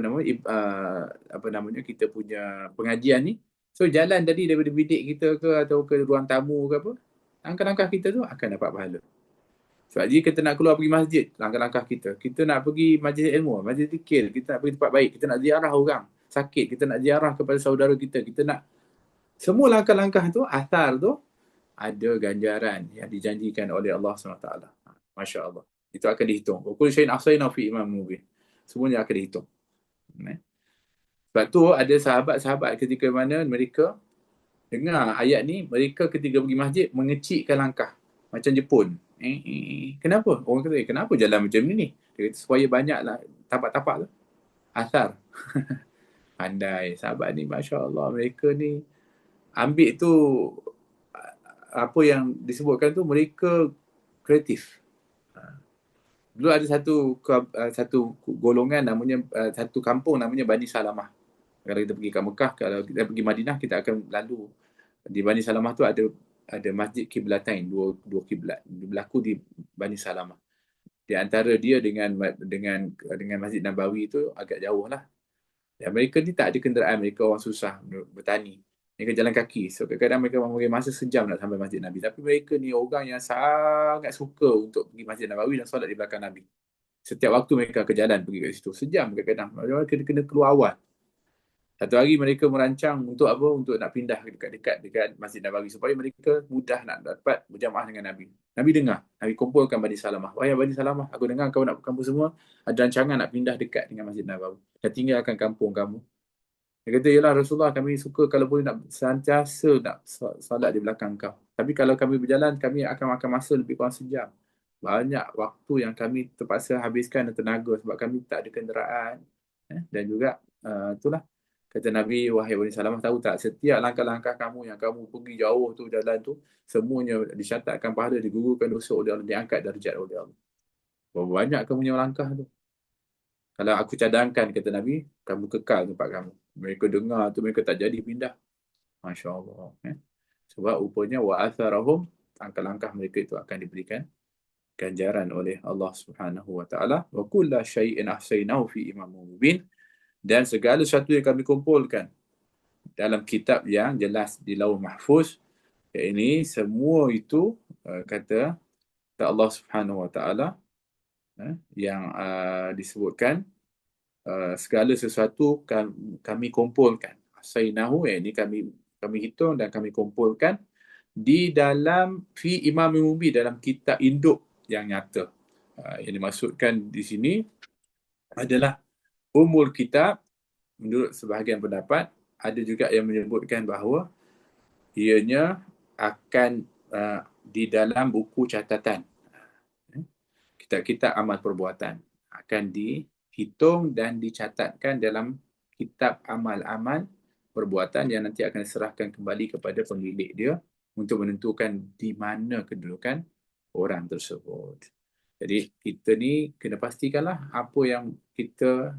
kita punya pengajian ni. So jalan tadi daripada bilik kita ke atau ke ruang tamu ke apa, langkah-langkah kita tu akan dapat pahala. Sebab jika kita nak keluar pergi masjid, langkah-langkah kita nak pergi majlis ilmu, majlis zikir, kita nak pergi tempat baik, kita nak ziarah orang sakit, kita nak ziarah kepada saudara kita nak semua langkah-langkah tu, athar tu ada ganjaran yang dijanjikan oleh Allah SWT. Masya Allah. Itu akan dihitung. Wakul syai'in ahsayna fi imam mubin. Semuanya akan dihitung. Sebab tu ada sahabat-sahabat ketika mana mereka dengar ayat ni, mereka ketika pergi masjid mengecikkan langkah. Macam Jepun. Kenapa? Orang kata, kenapa jalan macam ni? Dia kata, supaya banyaklah tapak-tapak tu. Athar. Pandai sahabat ni, Masya Allah. Mereka ni ambil tu, apa yang disebutkan tu, mereka kreatif. Dulu ada satu golongan namanya, satu kampung namanya Bani Salamah. Kalau kita pergi ke Mekah, kalau kita pergi Madinah, kita akan lalu. Di Bani Salamah tu ada masjid kiblatain, dua kiblat. Berlaku di Bani Salamah. Di antara dia dengan Masjid Nabawi tu agak jauh lah. Dan mereka ni tak ada kenderaan, mereka orang susah bertani. Mereka jalan kaki. So kadang-kadang mereka memberi masa sejam nak sampai Masjid Nabi. Tapi mereka ni orang yang sangat suka untuk pergi Masjid Nabawi dan solat di belakang Nabi. Setiap waktu mereka ke jalan pergi kat situ. Sejam kadang-kadang. Mereka kena keluar awal. Satu hari mereka merancang untuk apa? Untuk nak pindah dekat Masjid Nabawi supaya mereka mudah nak dapat berjamaah dengan Nabi. Nabi dengar. Nabi kumpulkan Bani Salamah. Wahai Bani Salamah, aku dengar kamu semua ada rancangan nak pindah dekat dengan Masjid Nabawi. Dan tinggalkan kampung kamu. Dia kata, yalah Rasulullah, kami suka kalau boleh nak sentiasa nak solat di belakang kau. Tapi kalau kami berjalan, kami akan makan masa lebih kurang sejam. Banyak waktu yang kami terpaksa habiskan dan tenaga sebab kami tak ada kenderaan. Dan juga itulah. Kata Nabi, wahai Bani Salamah, tahu tak, setiap langkah-langkah kamu yang kamu pergi jauh tu, jalan tu, semuanya dicatatkan pahala, digugurkan dosa oleh Allah, diangkat darjat oleh Allah. Berapa banyak kamu punya langkah tu. Kalau aku cadangkan, kata Nabi, kamu kekal tempat kamu. Mereka dengar tu, mereka tak jadi pindah. Masya Allah. Sebab rupanya, wa atharahum, langkah-langkah mereka itu akan diberikan ganjaran oleh Allah Subhanahu Wa Taala. Wa kulla syai'in ahsaynahu fi imamin mubin. Dan segala sesuatu yang kami kumpulkan dalam kitab yang jelas di Lauh Mahfuz, ini semua itu kata Allah Subhanahu Wa Taala yang disebutkan segala sesuatu kami kumpulkan. Ahsaynahu, ini kami hitung dan kami kumpulkan di dalam fi imamin mubin, dalam kitab induk yang nyata. Yang dimaksudkan di sini adalah umul kitab. Menurut sebahagian pendapat, ada juga yang menyebutkan bahawa ianya akan di dalam buku catatan. Kitab-kitab amal perbuatan akan dihitung dan dicatatkan dalam kitab amal-amal perbuatan yang nanti akan diserahkan kembali kepada pemilik dia untuk menentukan di mana kedudukan orang tersebut. Jadi kita ni kena pastikanlah apa yang kita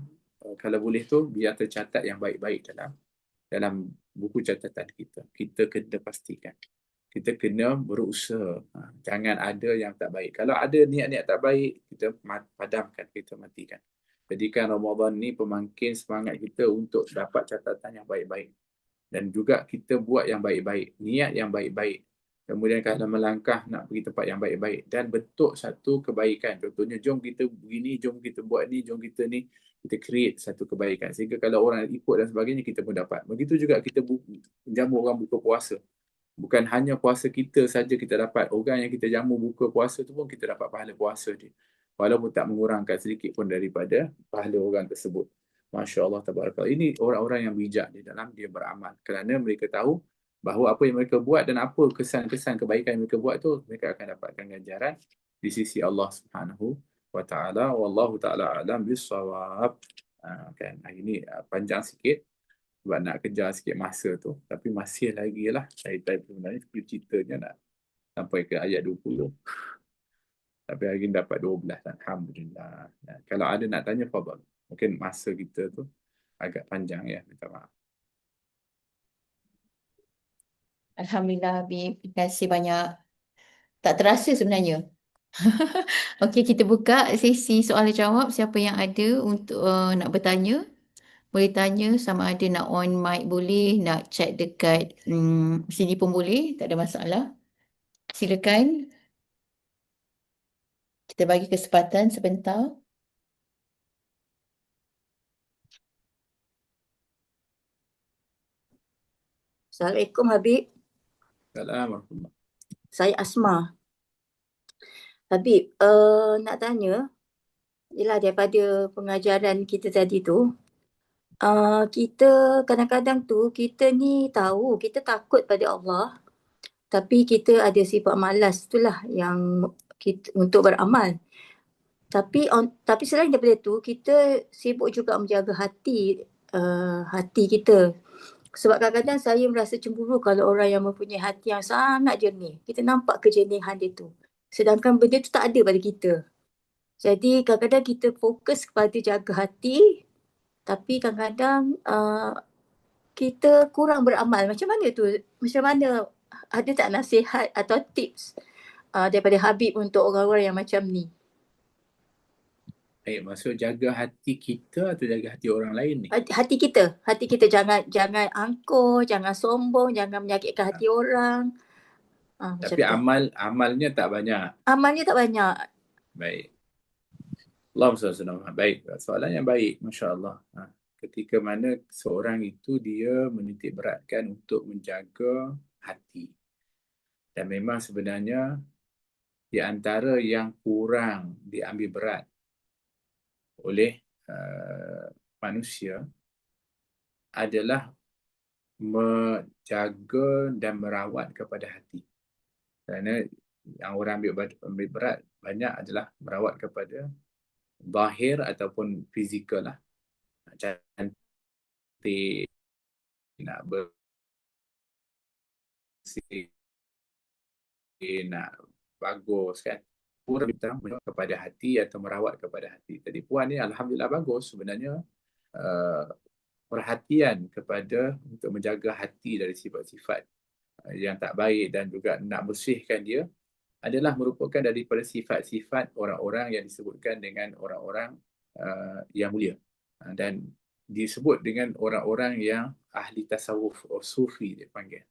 kalau boleh tu biar tercatat yang baik-baik dalam buku catatan kita. Kita kena pastikan. Kita kena berusaha. Jangan ada yang tak baik. Kalau ada niat-niat tak baik, kita padamkan, kita matikan. Jadikan Ramadan ni pemangkin semangat kita untuk dapat catatan yang baik-baik. Dan juga kita buat yang baik-baik. Niat yang baik-baik. Kemudian kalau melangkah nak pergi tempat yang baik-baik. Dan bentuk satu kebaikan. Contohnya, jom kita begini, jom kita buat ni, jom kita ni. Kita create satu kebaikan. Sehingga kalau orang ikut dan sebagainya, kita pun dapat. Begitu juga kita jamu orang buka puasa. Bukan hanya puasa kita saja kita dapat. Orang yang kita jamu buka puasa tu pun kita dapat pahala puasa dia. Walaupun tak mengurangkan sedikit pun daripada pahala orang tersebut. Masya Allah, tabarakallah. Ini orang-orang yang bijak di dalam dia beramal. Kerana mereka tahu bahawa apa yang mereka buat dan apa kesan-kesan kebaikan yang mereka buat tu, mereka akan dapatkan ganjaran di sisi Allah Subhanahu wa ta'ala. Wallahu ta'ala alam bisawab. Kan, hari ni panjang sikit sebab nak kejar sikit masa tu. Tapi masih lagi lah. Saya sebenarnya ceritanya nak sampai ke ayat 20. Tapi hari ni dapat 12. Alhamdulillah. Kalau ada nak tanya, fadal. Mungkin masa kita tu agak panjang ya. Minta maaf. Alhamdulillah Habib. Terima kasih banyak. Tak terasa sebenarnya. Okey, kita buka sesi soalan jawab. Siapa yang ada untuk nak bertanya, boleh tanya. Sama ada nak on mic boleh, nak chat dekat sini pun boleh. Tak ada masalah. Silakan. Kita bagi kesempatan sebentar. Assalamualaikum Habib. Assalamualaikum. Saya Asma. Habib, nak tanya, ialah daripada pengajaran kita tadi tu, kita kadang-kadang tu, kita ni tahu, kita takut pada Allah, tapi kita ada sifat malas itulah yang kita, untuk beramal. Tapi selain daripada tu, kita sibuk juga menjaga hati kita. Sebab kadang-kadang saya merasa cemburu kalau orang yang mempunyai hati yang sangat jernih. Kita nampak kejernihan dia tu. Sedangkan benda tu tak ada pada kita. Jadi kadang-kadang kita fokus kepada jaga hati, tapi kadang-kadang kita kurang beramal. Macam mana tu? Macam mana? Ada tak nasihat atau tips daripada Habib untuk orang-orang yang macam ni? Baik, maksud jaga hati kita atau jaga hati orang lain ni? Hati kita jangan angkuh, jangan sombong, jangan menyakitkan hati orang. Tapi amalnya tak banyak. Amalnya tak banyak. Baik. Allahumma salli. Baik, soalan yang baik, masya-Allah. Ketika mana seorang itu dia menitik beratkan untuk menjaga hati. Dan memang sebenarnya di antara yang kurang diambil berat oleh manusia adalah menjaga dan merawat kepada hati. Kerana yang orang ambil berat banyak adalah merawat kepada zahir ataupun fizikal lah. Cantik, nak bersih, nak bagus kan. Kurang kepada hati atau merawat kepada hati. Tadi puan ni alhamdulillah bagus sebenarnya. Perhatian kepada untuk menjaga hati dari sifat-sifat yang tak baik dan juga nak bersihkan dia adalah merupakan daripada sifat-sifat orang-orang yang disebutkan dengan orang-orang yang mulia. Dan disebut dengan orang-orang yang ahli tasawuf atau sufi dia panggil.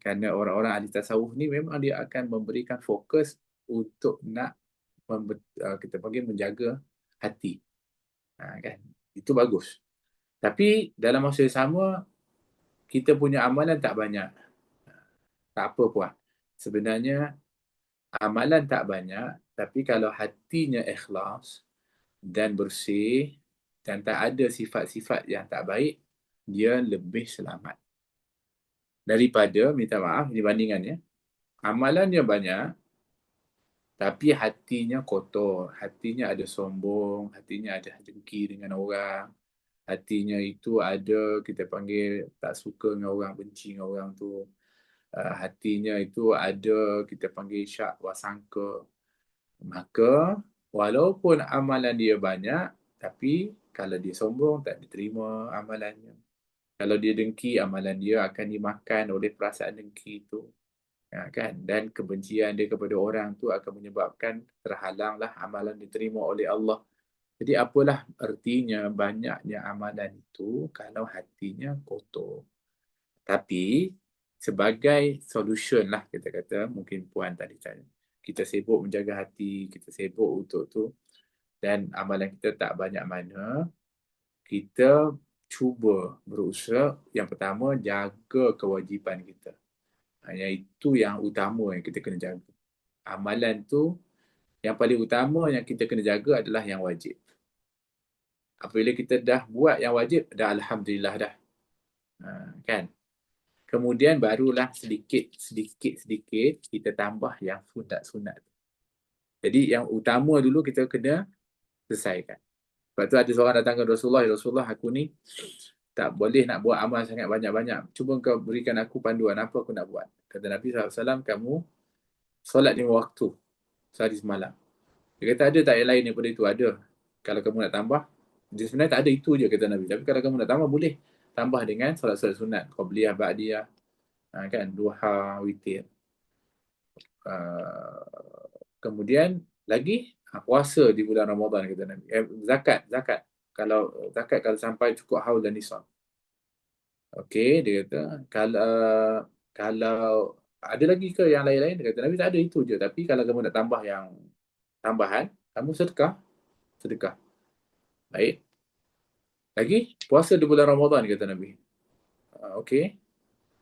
Kerana orang-orang ahli tasawuf ni memang dia akan memberikan fokus untuk nak kita panggil menjaga hati. Kan? Itu bagus. Tapi dalam masa yang sama kita punya amalan tak banyak. Tak apa puan. Sebenarnya amalan tak banyak, tapi kalau hatinya ikhlas dan bersih dan tak ada sifat-sifat yang tak baik, dia lebih selamat. daripada, minta maaf, ini bandingannya, amalannya banyak, tapi hatinya kotor, hatinya ada sombong, hatinya ada dengki dengan orang, hatinya itu ada, kita panggil tak suka dengan orang, benci dengan orang tu. Hatinya itu ada, kita panggil syak wasangka. Maka walaupun amalan dia banyak, tapi kalau dia sombong tak diterima amalannya. Kalau dia dengki, amalan dia akan dimakan oleh perasaan dengki itu. Kan? Dan kebencian dia kepada orang tu akan menyebabkan terhalanglah amalan diterima oleh Allah. Jadi apalah artinya banyaknya amalan itu kalau hatinya kotor. Tapi sebagai solution lah, kita kata, mungkin Puan tadi tanya, kita sibuk menjaga hati, kita sibuk untuk tu, dan amalan kita tak banyak mana, kita cuba berusaha, yang pertama jaga kewajipan kita. Itu yang utama yang kita kena jaga. Amalan tu yang paling utama yang kita kena jaga adalah yang wajib. Apabila kita dah buat yang wajib, dah alhamdulillah dah. Kan? Kemudian barulah sedikit kita tambah yang sunat-sunat. Jadi yang utama dulu kita kena selesaikan. Sebab tu ada seorang datang ke Rasulullah, "Ya Rasulullah, aku ni tak boleh nak buat amal sangat banyak-banyak. Cuba kau berikan aku panduan apa aku nak buat." Kata Nabi SAW, "Kamu solat 5 waktu sehari semalam." Dia kata, "Ada tak yang lain daripada itu?" "Ada. Kalau kamu nak tambah." Dia sebenarnya tak ada itu je, kata Nabi. Tapi kalau kamu nak tambah, boleh. Tambah dengan solat-solat sunat. Qabliyah, Ba'diyah. Kan? Duha, witir. Kemudian lagi, puasa di bulan Ramadan, kata Nabi. Zakat. Kalau zakat kalau sampai cukup haul dan nisab. Okey, dia kata, kalau ada lagi ke yang lain-lain? Dia kata, Nabi tak ada, itu je. Tapi kalau kamu nak tambah yang tambahan, kamu sedekah. Baik. Lagi, puasa di bulan Ramadan, kata Nabi. Okey.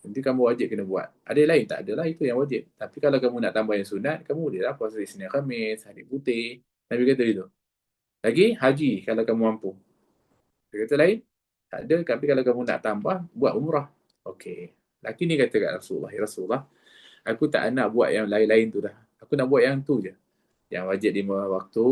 Nanti kamu wajib kena buat. Ada yang lain? Tak adalah, itu yang wajib. Tapi kalau kamu nak tambah yang sunat, kamu bolehlah puasa Isnin Khamis, hari putih. Nabi kata itu. Lagi, haji kalau kamu mampu. Dia kata lain? Tak ada. Tapi kalau kamu nak tambah, buat umrah. Okey. Laki ni kata kat Rasulullah, "Ya Rasulullah, aku tak nak buat yang lain-lain tu dah. Aku nak buat yang tu je. Yang wajib 5 waktu,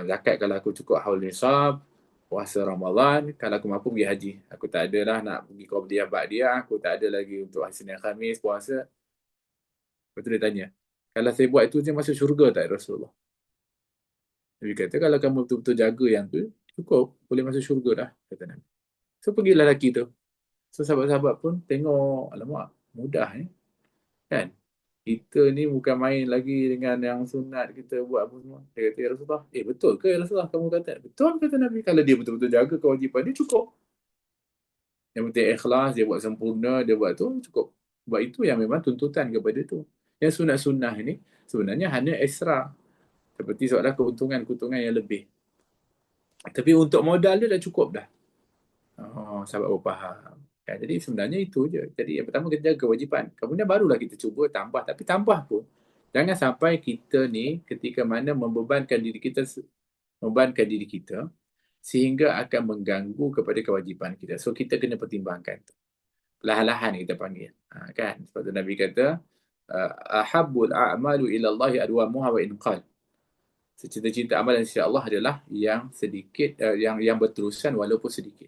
zakat kalau aku cukup haul nisab, puasa Ramadan, kalau aku mampu pergi haji. Aku tak ada lah nak pergi Qabliyah, Ba'diyah, aku tak ada lagi untuk Isnin Khamis, puasa." Lepas tu dia tanya, "Kalau saya buat itu, saya masuk syurga tak, Rasulullah?" Nabi kata, "Kalau kamu betul-betul jaga yang tu, cukup, boleh masuk syurga dah," kata Nabi. So pergilah lelaki tu. So sahabat-sahabat pun tengok, alamak, mudah kan? Kita ni bukan main lagi dengan yang sunat kita buat apa semua. Dia kata, "Ya Rasulullah, betul ke ya Rasulullah kamu kata?" "Betul," kata Nabi. "Kalau dia betul-betul jaga kewajipan dia, cukup. Yang penting ikhlas, dia buat sempurna, dia buat tu, cukup." Sebab itu yang memang tuntutan kepada tu. Yang sunat-sunat ini sebenarnya hanya ekstra. Seperti seolah keuntungan yang lebih. Tapi untuk modal dia dah cukup dah. Sahabat berfaham. Kan? Jadi sebenarnya itu je. Jadi yang pertama kita jaga kewajipan. Kemudian barulah kita cuba tambah. Tapi tambah pun, jangan sampai kita ni ketika mana membebankan diri kita sehingga akan mengganggu kepada kewajipan kita. So kita kena pertimbangkan. Perlahan-lahan kita panggil. Kan? Sebab tu Nabi kata, "Ahabbul a'malu ila Allahi adwamuha wa inqal." Secita-cita amalan sisi Allah adalah yang sedikit, yang berterusan walaupun sedikit.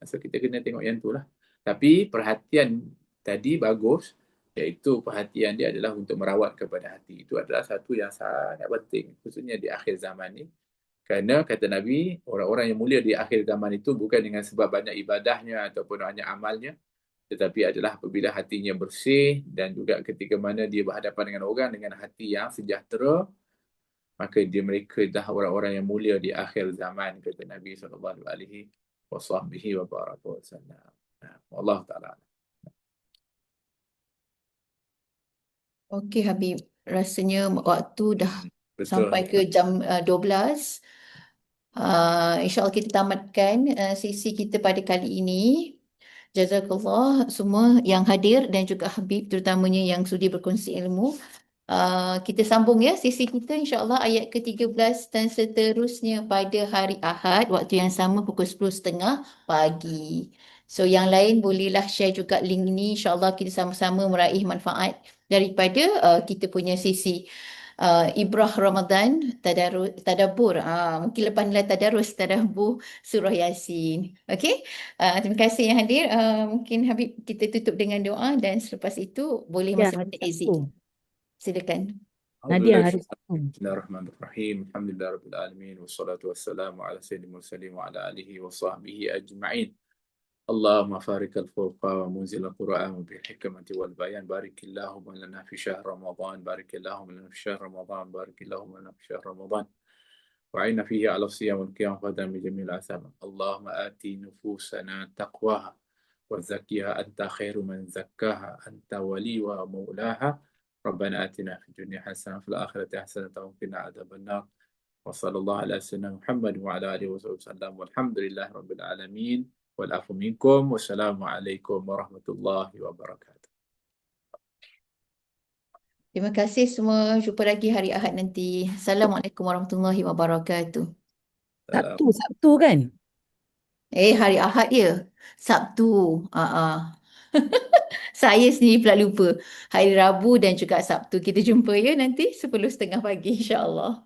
So kita kena tengok yang tu lah. Tapi perhatian tadi bagus, iaitu perhatian dia adalah untuk merawat kepada hati. Itu adalah satu yang sangat penting, khususnya di akhir zaman ni. Kerana kata Nabi, orang-orang yang mulia di akhir zaman itu bukan dengan sebab banyak ibadahnya ataupun banyak amalnya, tetapi adalah apabila hatinya bersih dan juga ketika mana dia berhadapan dengan orang dengan hati yang sejahtera, maka mereka dah orang-orang yang mulia di akhir zaman, kata Nabi sallallahu alaihi wasallam. Allah Ta'ala. Okey Habib, rasanya waktu dah Betul. sampai ke jam 12. InsyaAllah kita tamatkan sesi kita pada kali ini. Jazakallah semua yang hadir dan juga Habib terutamanya yang sudi berkongsi ilmu. Kita sambung ya sesi kita insyaAllah ayat ke-13 dan seterusnya pada hari Ahad waktu yang sama pukul 10.30 pagi. So yang lain bolehlah share juga link ini. InsyaAllah kita sama-sama meraih manfaat daripada kita punya sesi Ibrah Ramadan Tadabbur. Mungkin lepas nilai Tadabbur Surah Yasin. Okey. Terima kasih yang hadir. Mungkin Habib kita tutup dengan doa dan selepas itu boleh Ya, hari masing-masing exit. Sabtu. Silakan. Nadia Alhamdulillah, hari Sabtu. Bismillahirrahmanirrahim. Alhamdulillah Rabbil Alamin. Wassalatu wassalamu ala sayyidil mursalin wa ala alihi wa sahbihi ajma'in. اللهم فارق الفرقان ومنزل القرآن وبالحكمة والبيان بارك اللهم لنا في شهر رمضان بارك اللهم لنا في شهر رمضان بارك اللهم لنا في شهر رمضان وعنا فيه على الصيام والقيام فضلا من جميع الآثام اللهم آتي نفوسنا تقواها وزكيها أنت خير من زكاها أنت وليها ومولاها ربنا آتنا في الدنيا حسنة وفي الآخرة حسنة وقنا عذاب النار وصلى الله على سيدنا محمد وعلى آله وصحبه وسلم والحمد لله رب العالمين والعفو منكم والسلام عليكم ورحمة الله وبركاته. Terima kasih semua. Jumpa lagi hari Ahad nanti. Assalamualaikum warahmatullahi wabarakatuh. Sabtu kan? Hari Ahad ya. Sabtu. Saya sendiri pula lupa. Hari Rabu dan juga Sabtu. Kita jumpa ya nanti 10:30 pagi insya-Allah.